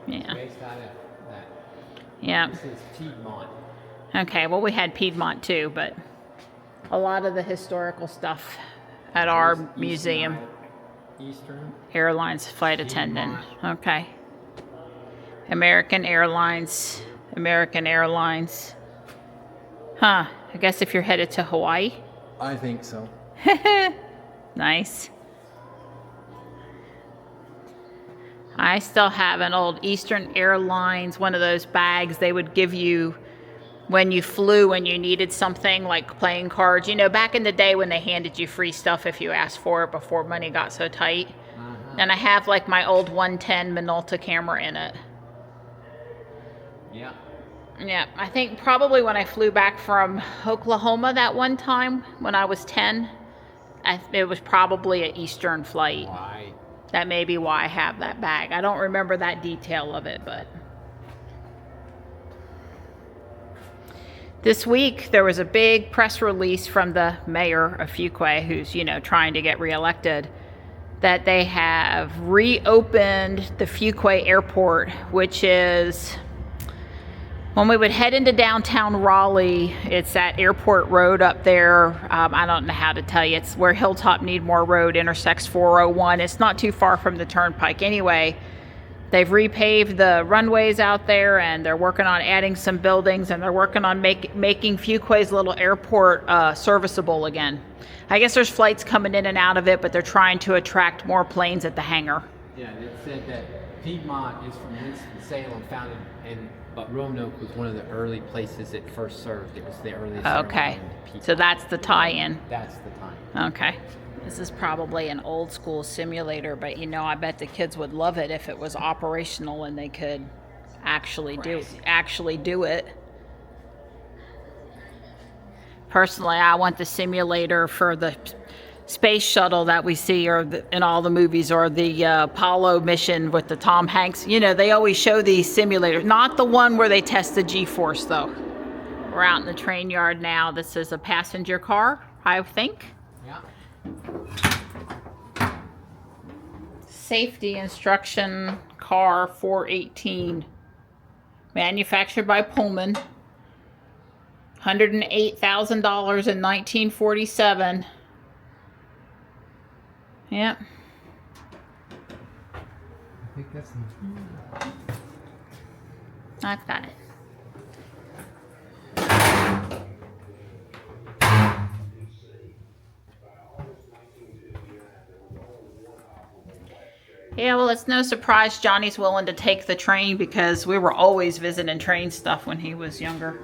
Yeah. Based out of that. Yeah. This is Piedmont. Okay, well, we had Piedmont too, but a lot of the historical stuff at our museum. Eastern. Airlines flight attendant. Okay. American Airlines. Huh. I guess if you're headed to Hawaii. I think so. Nice. I still have an old Eastern Airlines, one of those bags they would give you when you flew and you needed something like playing cards. You know, back in the day when they handed you free stuff if you asked for it before money got so tight. And I have like my old 110 Minolta camera in it. Yeah. Yeah, I think probably when I flew back from Oklahoma that one time when I was 10, it was probably an Eastern flight. Right. That may be why I have that bag. I don't remember that detail of it, but. This week, there was a big press release from the mayor of Fuquay, who's, trying to get reelected, that they have reopened the Fuquay Airport, which is... When we would head into downtown Raleigh, it's that airport road up there. I don't know how to tell you. It's where Hilltop Needmore Road intersects 401. It's not too far from the turnpike. Anyway, they've repaved the runways out there, and they're working on adding some buildings, and they're working on making Fuquay's little airport serviceable again. I guess there's flights coming in and out of it, but they're trying to attract more planes at the hangar. Yeah, it said that Piedmont is from Winston-Salem, founded but Roanoke was one of the early places it first served. It was the earliest. Okay, so that's the tie-in. That's the tie-in. Okay. This is probably an old school simulator, but I bet the kids would love it if it was operational and they could actually do it. Personally, I want the simulator for the space shuttle that we see or in all the movies, or the Apollo mission with the Tom Hanks. You know, they always show these simulators. Not the one where they test the G-force, though. We're out in the train yard now. This is a passenger car, I think. Yeah. Safety instruction car 418. Manufactured by Pullman. $108,000 in 1947. Yep. I think that's. I've got it. Yeah, well, it's no surprise Johnny's willing to take the train because we were always visiting train stuff when he was younger.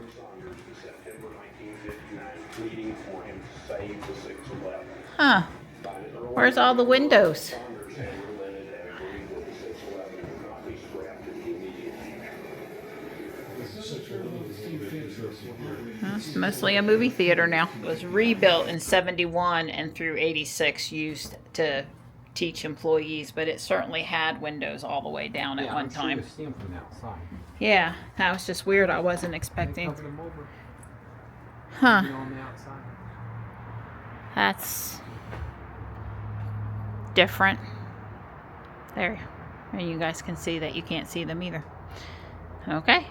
Huh. Where's all the windows? It's mostly a movie theater now. It was rebuilt in 71 and through 86, used to teach employees, but it certainly had windows all the way down at one time. Sure seen from outside. Yeah, that was just weird. I wasn't expecting. Covered them over. Huh. On the outside. That's different. There. And you guys can see that you can't see them either. Okay.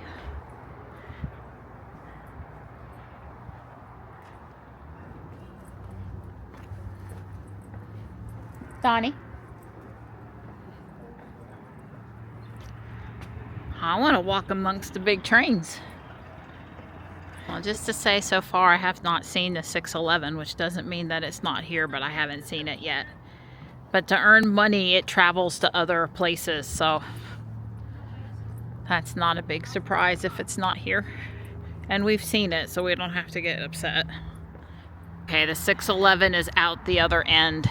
Donnie. I want to walk amongst the big trains. Well, just to say, so far I have not seen the 611, which doesn't mean that it's not here, but I haven't seen it yet. But to earn money, it travels to other places, so that's not a big surprise if it's not here. And we've seen it, so we don't have to get upset. Okay, the 611 is out the other end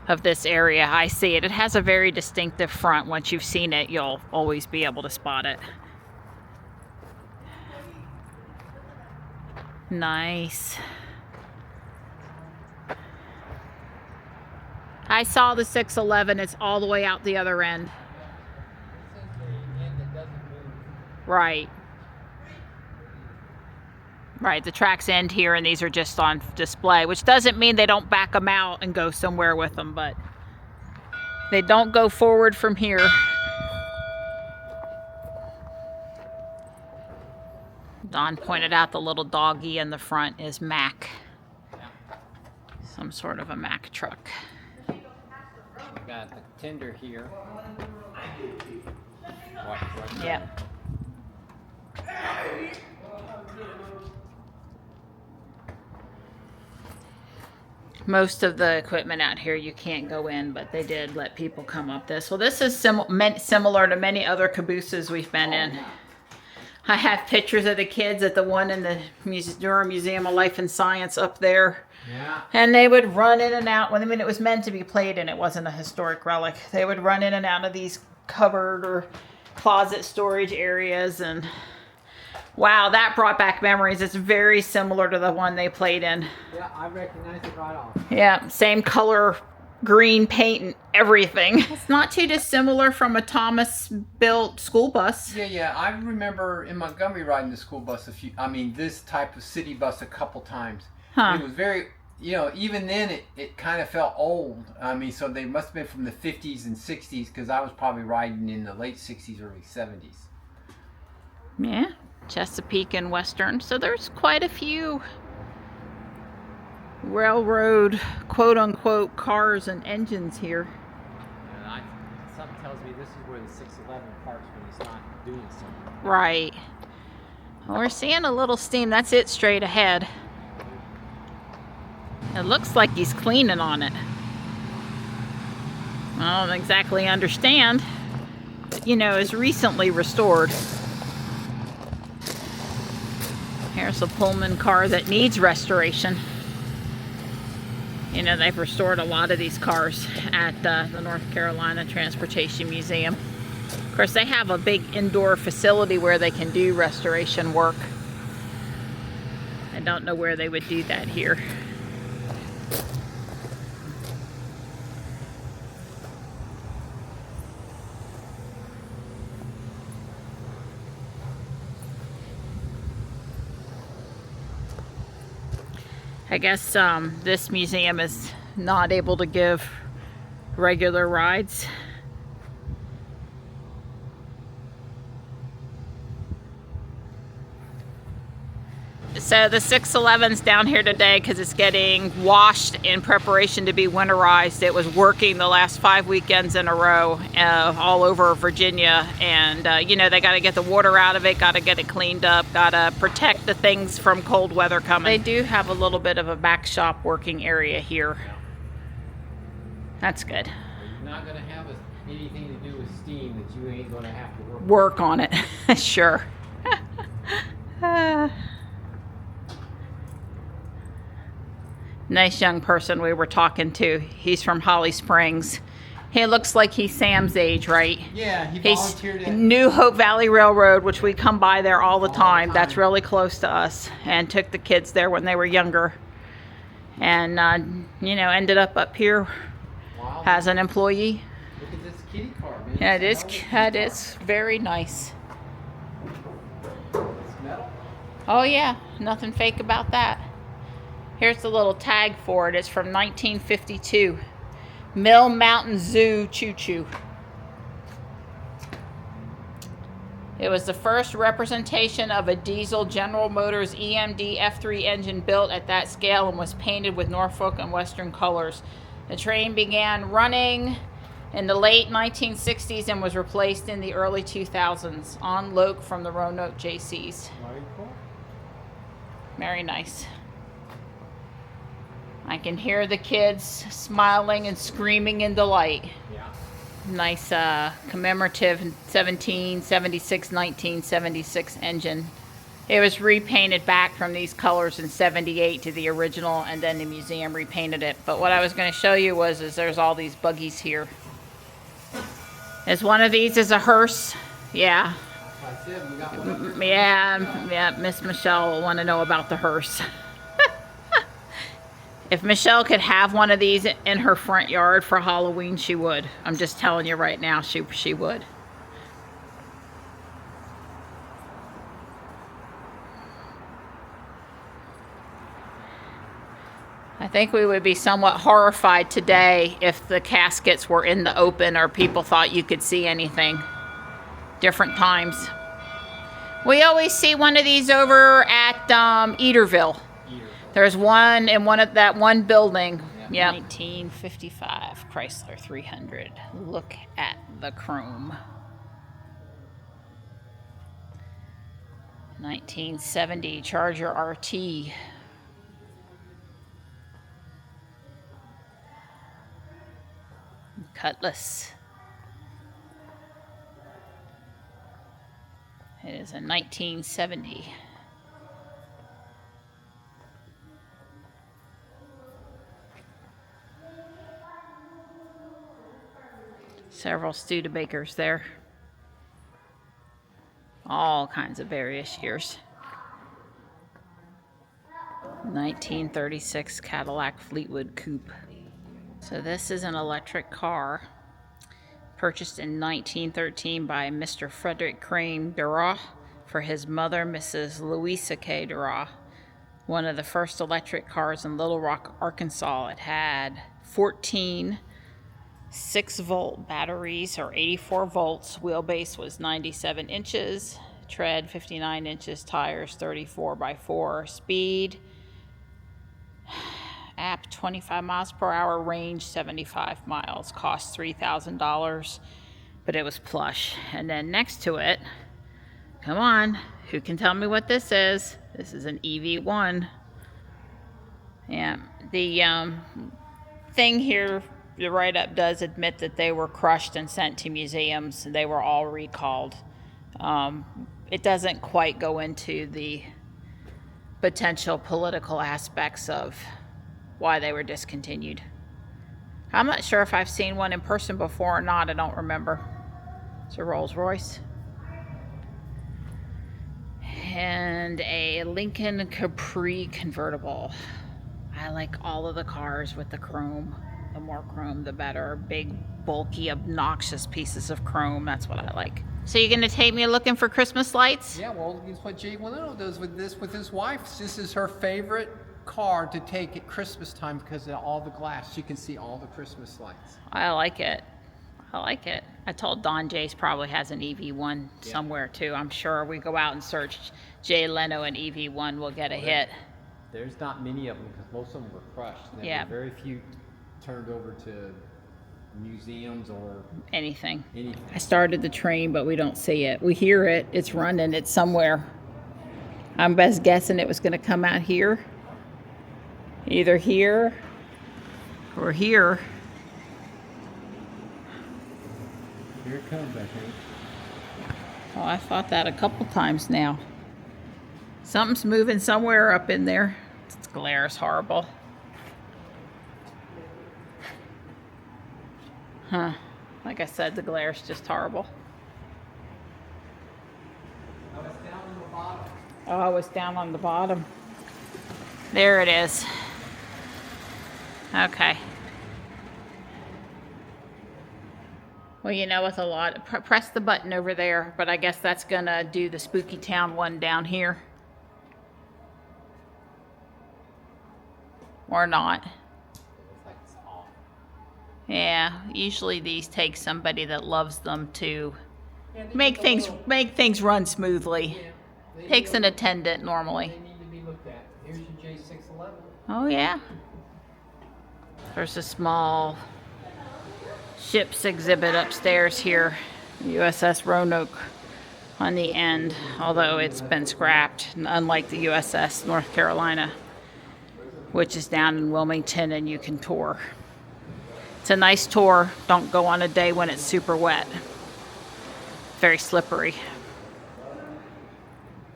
of this area. I see it. It has a very distinctive front. Once you've seen it, you'll always be able to spot it. Nice. I saw the 611. It's all the way out the other end. Right. Right, the tracks end here and these are just on display, which doesn't mean they don't back them out and go somewhere with them, but they don't go forward from here. Don pointed out the little doggy in the front is Mack. Some sort of a Mack truck. We got the tender here. Yep. Most of the equipment out here you can't go in, but they did let people come up this. Well, this is similar to many other cabooses we've been in. I have pictures of the kids at the one in the Durham Museum of Life and Science up there. Yeah. And they would run in and out. Well, I mean, it was meant to be played in. It wasn't a historic relic. They would run in and out of these cupboard or closet storage areas. And wow, that brought back memories. It's very similar to the one they played in. Yeah, I recognize it right off. Yeah, same color, green paint and everything. It's not too dissimilar from a Thomas-built school bus. Yeah, I remember in Montgomery riding the school bus this type of city bus a couple times. Huh. It was very, even then it kind of felt old. So they must have been from the 50s and 60s because I was probably riding in the late 60s, early 70s. Yeah, Chesapeake and Western. So there's quite a few railroad, quote-unquote, cars and engines here. And something tells me this is where the 611 parks when he's not doing something. Right. Well, we're seeing a little steam. That's it straight ahead. It looks like he's cleaning on it. I don't exactly understand. But, it's recently restored. Here's a Pullman car that needs restoration. They've restored a lot of these cars at the North Carolina Transportation Museum. Of course, they have a big indoor facility where they can do restoration work. I don't know where they would do that here. I guess this museum is not able to give regular rides. So the 611's down here today because it's getting washed in preparation to be winterized. It was working the last 5 weekends in a row all over Virginia, and you know, they got to get the water out of it, got to get it cleaned up, got to protect the things from cold weather coming. They do have a little bit of a back shop working area here. That's good. You're not going to have anything to do with steam that you ain't going to have to work on it. Sure. Nice young person we were talking to. He's from Holly Springs. He looks like he's Sam's age, right? Yeah, he volunteered at New Hope Valley Railroad, which we come by there all the time. That's really close to us. And took the kids there when they were younger. And, you know, ended up here as an employee. Look at this kitty car, man. Yeah, it is very nice. It's metal? Oh, yeah. Nothing fake about that. Here's the little tag for it. It's from 1952. Mill Mountain Zoo Choo Choo. It was the first representation of a diesel General Motors EMD F3 engine built at that scale and was painted with Norfolk and Western colors. The train began running in the late 1960s and was replaced in the early 2000s on loc from the Roanoke JCs. Very cool. Very nice. I can hear the kids smiling and screaming in delight. Yeah. Nice commemorative 1776, 1976 engine. It was repainted back from these colors in 78 to the original, and then the museum repainted it. But what I was going to show you is there's all these buggies here. Is one of these is a hearse? Yeah. I said we got one. Yeah, Miss Michelle will want to know about the hearse. If Michelle could have one of these in her front yard for Halloween, she would. I'm just telling you right now, she would. I think we would be somewhat horrified today if the caskets were in the open or people thought you could see anything. Different times. We always see one of these over at Eaterville. There's one in that one building. Yeah. 1955 Chrysler 300. Look at the chrome. 1970 Charger RT. Cutlass. It is a 1970. Several Studebakers there. All kinds of various years. 1936 Cadillac Fleetwood Coupe. So this is an electric car purchased in 1913 by Mr. Frederick Crane Dura for his mother, Mrs. Louisa K. Dura. One of the first electric cars in Little Rock, Arkansas. It had 14 6-volt batteries, or 84 volts. Wheelbase was 97 inches. Tread 59 inches. Tires 34x4. Speed app 25 miles per hour. Range 75 miles. Cost $3,000, but it was plush. And then next to it, come on, who can tell me what this is? This is an EV1. Yeah, the thing here, the write-up does admit that they were crushed and sent to museums. They were all recalled. It doesn't quite go into the potential political aspects of why they were discontinued. I'm not sure if I've seen one in person before or not. I don't remember. It's a Rolls Royce. And a Lincoln Capri convertible. I like all of the cars with the chrome. The more chrome, the better. Big, bulky, obnoxious pieces of chrome. That's what I like. So you're going to take me looking for Christmas lights? Yeah, well, it's what Jay Waleno does with his wife. This is her favorite car to take at Christmas time because of all the glass. You can see all the Christmas lights. I like it. I like it. I told Don Jace probably has an EV1 Yeah. somewhere too. I'm sure we go out and search Jay Leno and EV1, we'll get a hit. There's not many of them because most of them were crushed. There Yeah. were very few turned over to museums or Anything. anything. I started the train, but we don't see it. We hear it. It's running. It's somewhere. I'm best guessing it was going to come out here. Either here or here. Here it comes, I think. Oh, I thought that a couple times now. Something's moving somewhere up in there. This glare is horrible. Huh. Like I said, the glare is just horrible. Oh, it's down on the bottom. Oh, it's down on the bottom. There it is. Okay. Well, you know, with a lot, press the button over there, but I guess that's gonna do the Spooky Town one down here. Or not. It looks like it's off. Yeah, usually these take somebody that loves them to Yeah, they make take a things run smoothly. Yeah, they Takes need an to- attendant normally. They need to be looked at. Here's your J611. Oh yeah. There's a small ship's exhibit upstairs here, USS Roanoke on the end, although it's been scrapped, unlike the USS North Carolina, which is down in Wilmington and you can tour. It's a nice tour. Don't go on a day when it's super wet. Very slippery.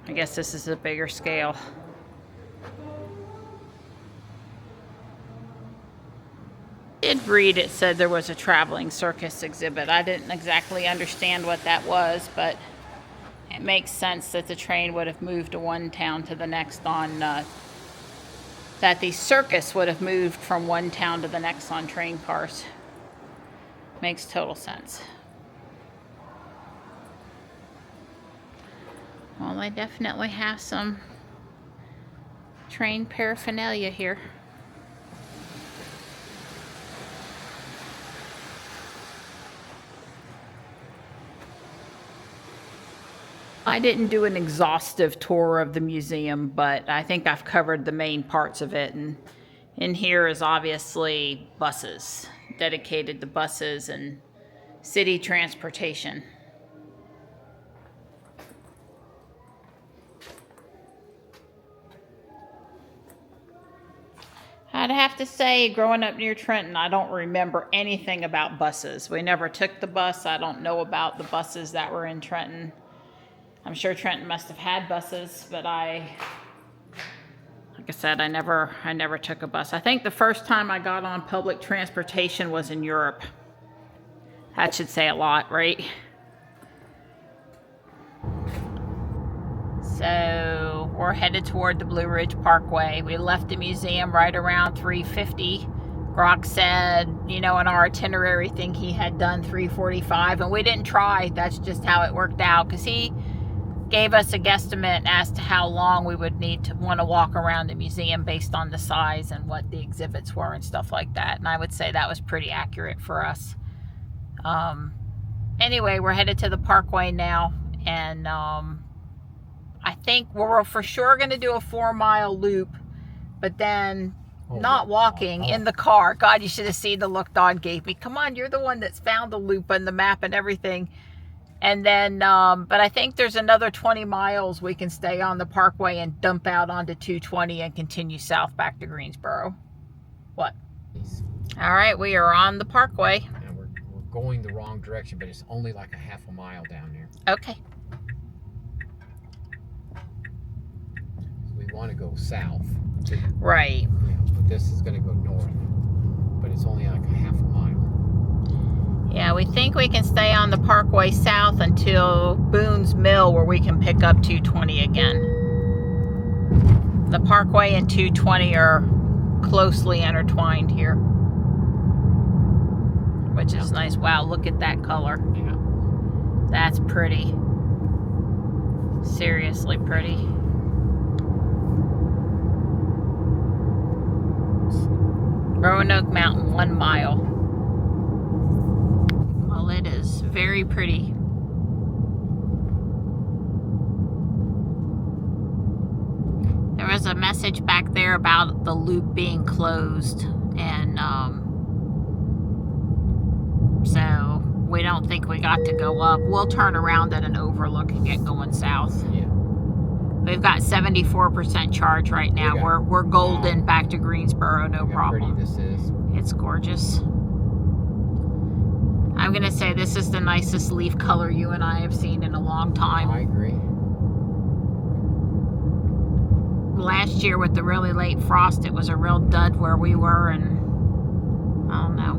I guess this is a bigger scale. I did read it said there was a traveling circus exhibit. I didn't exactly understand what that was, but it makes sense that the train would have moved to one town to the next on, that the circus would have moved from one town to the next on train cars. Makes total sense. Well, they definitely have some train paraphernalia here. I didn't do an exhaustive tour of the museum, but I think I've covered the main parts of it. And in here is obviously buses, dedicated to buses and city transportation. I'd have to say, growing up near Trenton, I don't remember anything about buses. We never took the bus. I don't know about the buses that were in Trenton. I'm sure Trenton must have had buses, but like I said, I never took a bus. I think the first time I got on public transportation was in Europe. That should say a lot, right? So we're headed toward the Blue Ridge Parkway. We left the museum right around 3:50. Brock said, you know, in our itinerary thing he had done 3:45, and we didn't try. That's just how it worked out, because he gave us a guesstimate as to how long we would need to want to walk around the museum based on the size and what the exhibits were and stuff like that. And I would say that was pretty accurate for us. Anyway, we're headed to the Parkway now, and I think we're for sure going to do a 4-mile loop, but then not walking in the car. God, you should have seen the look Don gave me. Come on, you're the one that's found the loop and the map and everything. And then, but I think there's another 20 miles we can stay on the Parkway and dump out onto 220 and continue south back to Greensboro. What? All right, we are on the Parkway. Yeah, we're going the wrong direction, but it's only like a half a mile down there. Okay. So we want to go south. Right. Yeah, but this is going to go north. But it's only like a half a mile. Yeah, we think we can stay on the Parkway south until Boone's Mill, where we can pick up 220 again. The Parkway and 220 are closely intertwined here, which is nice. Wow, look at that color. Yeah. That's pretty. Seriously pretty. Roanoke Mountain, 1 mile. Well, it is very pretty. There was a message back there about the loop being closed, and so we don't think we got to go up. We'll turn around at an overlook and get going south. Yeah. We've got 74% charge right now. We're golden back to Greensboro, no problem. How pretty this is. It's gorgeous. I'm gonna say this is the nicest leaf color you and I have seen in a long time. I agree. Last year with the really late frost, it was a real dud where we were, and I don't know.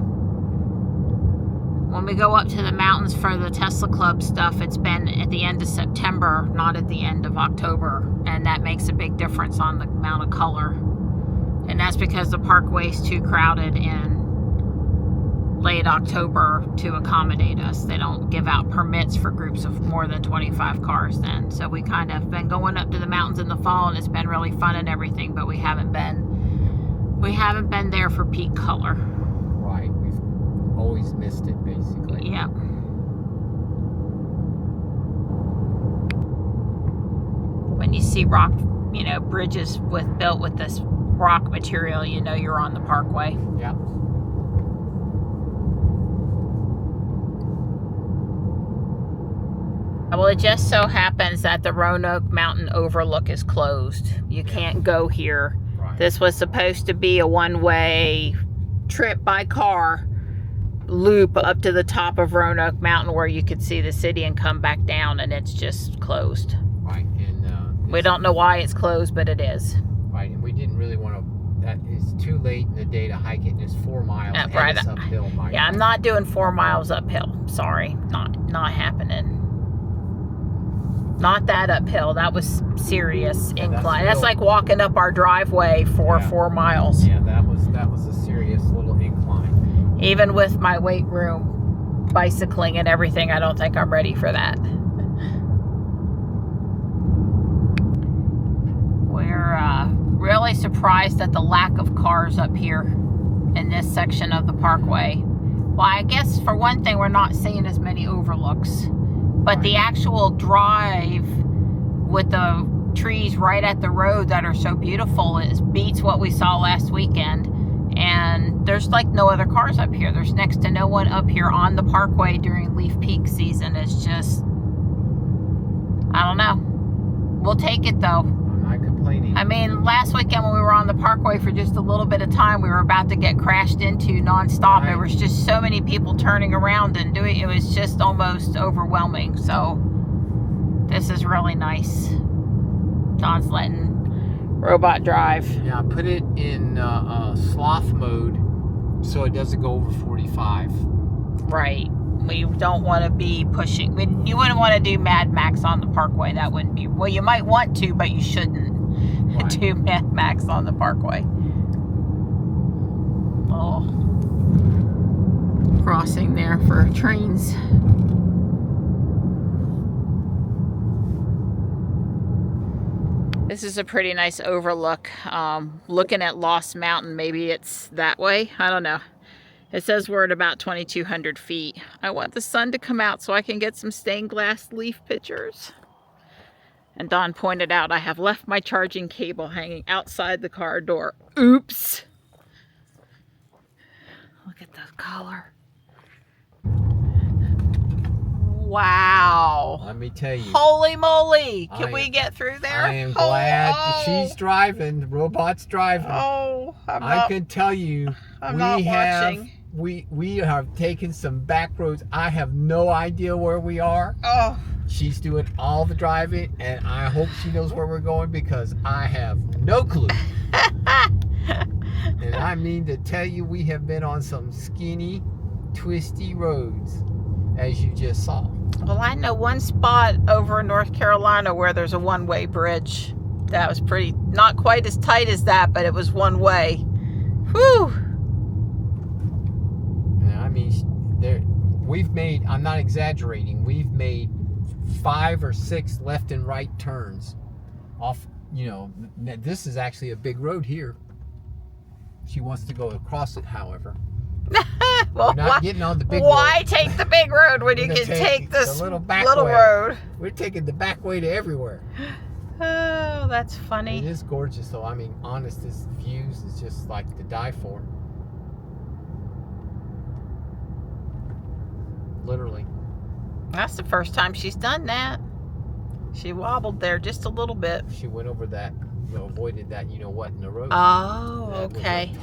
When we go up to the mountains for the Tesla Club stuff, it's been at the end of September, not at the end of October, and that makes a big difference on the amount of color. And that's because the parkway is too crowded in late October to accommodate us. They don't give out permits for groups of more than 25 cars then. So we kind of been going up to the mountains in the fall, and it's been really fun and everything, but we haven't been there for peak color. Right. We've always missed it, basically. Yep. When you see rock, bridges built with this rock material, you're on the parkway. Yep. Well, it just so happens that the Roanoke Mountain overlook is closed. You can't go here. Right. This was supposed to be a one-way trip by car loop up to the top of Roanoke Mountain where you could see the city and come back down, and it's just closed. Right. And we don't know why it's closed, but it is. Right. And we didn't really want to. That is too late in the day to hike it. And it's 4 miles. Right. It's uphill. Yeah, I'm not doing 4 miles uphill. Sorry, not happening. Not that uphill. That was serious incline. That's like walking up our driveway for 4 miles. Yeah, that was a serious little incline. Even with my weight room, bicycling and everything, I don't think I'm ready for that. We're really surprised at the lack of cars up here in this section of the parkway. Well, I guess for one thing, we're not seeing as many overlooks. But the actual drive with the trees right at the road that are so beautiful beats what we saw last weekend. And there's like no other cars up here. There's next to no one up here on the parkway during leaf peak season. It's just, I don't know. We'll take it though. I'm not complaining. I mean, last weekend when we were on the parkway for just a little bit of time, we were about to get crashed into nonstop. Right. There was just so many people turning around and doing it. Was just almost overwhelming. So this is really nice. John's letting robot drive. Yeah, I put it in sloth mode so it doesn't go over 45. Right. We don't want to be pushing. You wouldn't want to do Mad Max on the parkway. That wouldn't be. Well, you might want to, but you shouldn't do Mad Max on the parkway. Oh, crossing there for trains. This is a pretty nice overlook. Looking at Lost Mountain, maybe it's that way. I don't know. It says we're at about 2,200 feet. I want the sun to come out so I can get some stained glass leaf pictures. And Don pointed out I have left my charging cable hanging outside the car door. Oops. Look at the color. Wow. Let me tell you. Holy moly. Can we get through there? I am glad she's driving. The robot's driving. Oh, I can tell you. I'm not watching. We have taken some back roads. I have no idea where we are. Oh. She's doing all the driving, and I hope she knows where we're going because I have no clue. And I mean to tell you, we have been on some skinny, twisty roads, as you just saw. Well, I know one spot over in North Carolina where there's a one-way bridge. That was pretty, not quite as tight as that, but it was one way. Whew. I mean, we've made, I'm not exaggerating, we've made 5 or 6 left and right turns off, this is actually a big road here. She wants to go across it, however. Well, We're not getting on the big why road. take the big road when you can take this the little back little way. road? We're taking the back way to everywhere. Oh, that's funny. It is gorgeous, though. I mean, honest, this views is just like to die for. Literally. That's the first time she's done that. She wobbled there just a little bit. She went over that, avoided that, what, in the road. Oh, That was okay.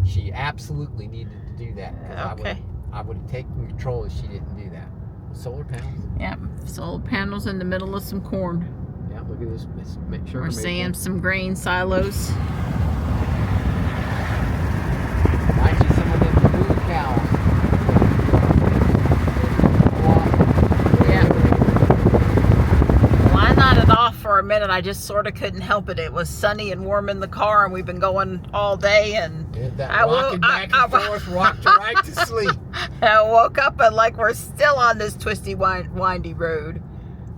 She absolutely needed to do that. 'Cause Okay. I would have taken control if she didn't do that. Solar panels. Yep, solar panels in the middle of some corn. Yeah, look at this. Let's make sure We're seeing some grain silos. Might be some of them blue cows. Yeah. Well, I nodded off for a minute. I just sort of couldn't help it. It was sunny and warm in the car, and we've been going all day. And That I rocking back and forth, rocked her right to sleep. I woke up and like we're still on this twisty, windy road.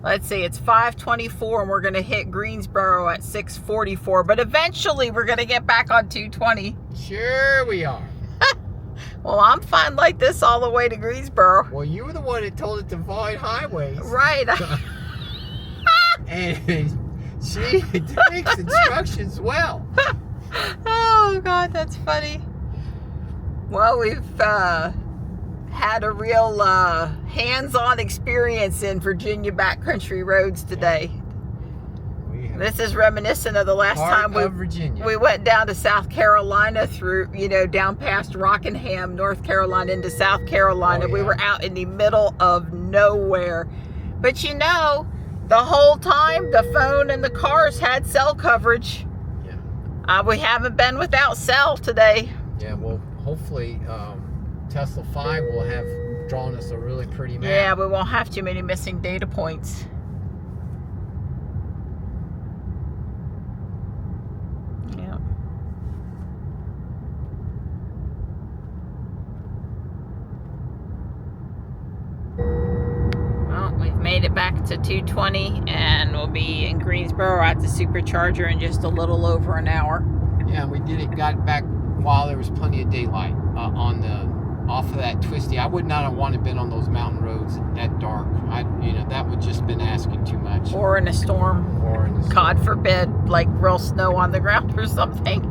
Let's see, it's 5:24 and we're going to hit Greensboro at 6:44. But eventually we're going to get back on 220. Sure we are. Well, I'm fine like this all the way to Greensboro. Well, you were the one that told it to avoid highways. Right. And she takes instructions well. Oh, God, that's funny. Well, we've had a real hands-on experience in Virginia backcountry roads today. This is reminiscent of the last time we went down to South Carolina through, down past Rockingham, North Carolina into South Carolina. Oh, yeah. We were out in the middle of nowhere. But the whole time the phone and the cars had cell coverage. Yeah. We haven't been without cell today. Yeah, well, hopefully Tesla 5 will have drawn us a really pretty map. Yeah, we won't have too many missing data points. Yeah. Well, we've made it back to 220 and we'll be in Greensboro at the supercharger in just a little over an hour. Yeah, we got back while there was plenty of daylight off of that twisty. I would not have wanted to been on those mountain roads that dark. That would just been asking too much. Or in a storm. God forbid, like real snow on the ground or something.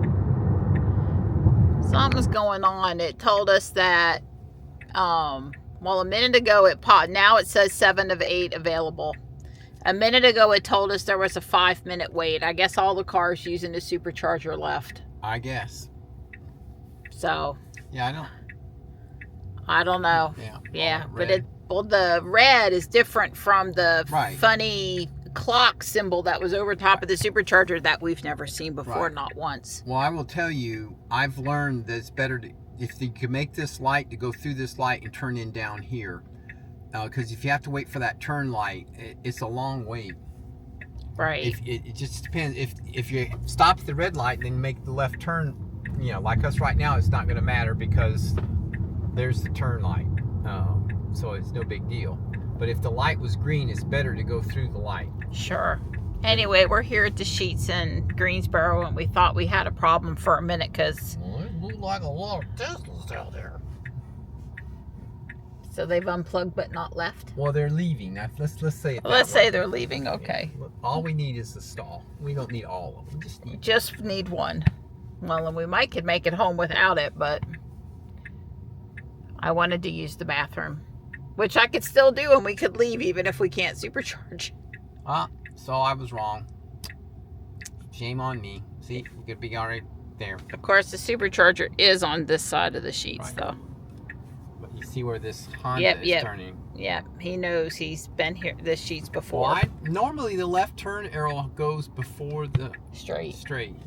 Something's going on. It told us that, a minute ago now it says 7 of 8 available. A minute ago it told us there was a 5-minute wait. I guess all the cars using the supercharger left. I guess. So. Yeah, I don't know. Yeah. But the red is different from the Right. funny clock symbol that was over top of the supercharger that we've never seen before, Right. not once. Well, I will tell you, I've learned that it's better if you can make this light to go through this light and turn in down here. Because if you have to wait for that turn light, it's a long wait. Right. It just depends. If you stop at the red light and then make the left turn, like us right now, it's not going to matter because there's the turn light. So it's no big deal. But if the light was green, it's better to go through the light. Sure. Anyway, we're here at the Sheets in Greensboro, and we thought we had a problem for a minute because... Well, it looked like a lot of Teslas out there. So they've unplugged but not left? Well, they're leaving. Let's say it that Let's way. say they're leaving, okay. Yeah. All we need is the stall. We don't need all of them. We just need one. Well, and we could make it home without it, but I wanted to use the bathroom, which I could still do, and we could leave even if we can't supercharge. So I was wrong. Shame on me. See, we could be all right there. Of course, the supercharger is on this side of the Sheets, Right. though. But you see where this Honda is turning. Yeah, he knows he's been here this Sheets before. Well, normally the left turn arrow goes before the straight,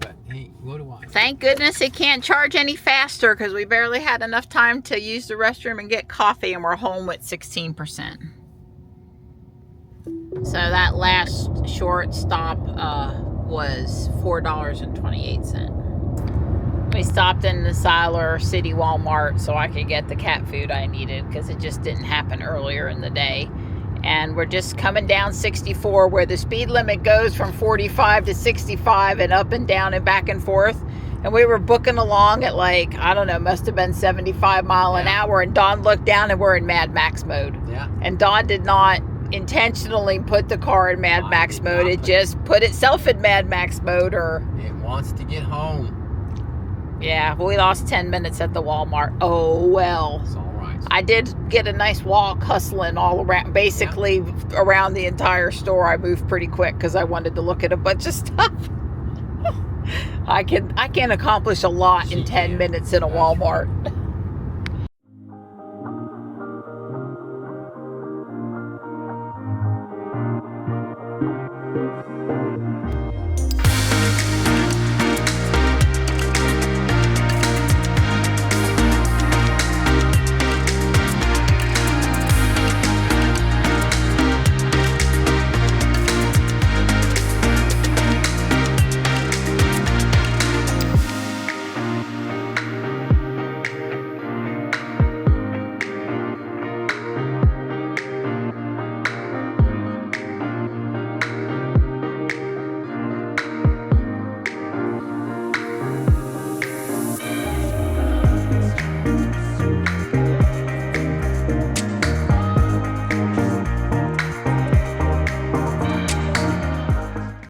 but hey, what do I? Thank goodness it can't charge any faster because we barely had enough time to use the restroom and get coffee, and we're home at 16%. So that last short stop was $4.28. We stopped in the Siler City Walmart so I could get the cat food I needed because it just didn't happen earlier in the day. And we're just coming down 64 where the speed limit goes from 45 to 65 and up and down and back and forth. And we were booking along at like, I don't know, must have been 75 mile an hour. And Don looked down and we're in Mad Max mode. Yeah. And Don did not intentionally put the car in Mad Max mode. It just put itself in Mad Max mode, or it wants to get home. Yeah, we lost 10 minutes at the Walmart. Oh, well. It's all right. I did get a nice walk hustling all around, basically around the entire store. I moved pretty quick because I wanted to look at a bunch of stuff. I can accomplish a lot in 10 minutes in a Walmart.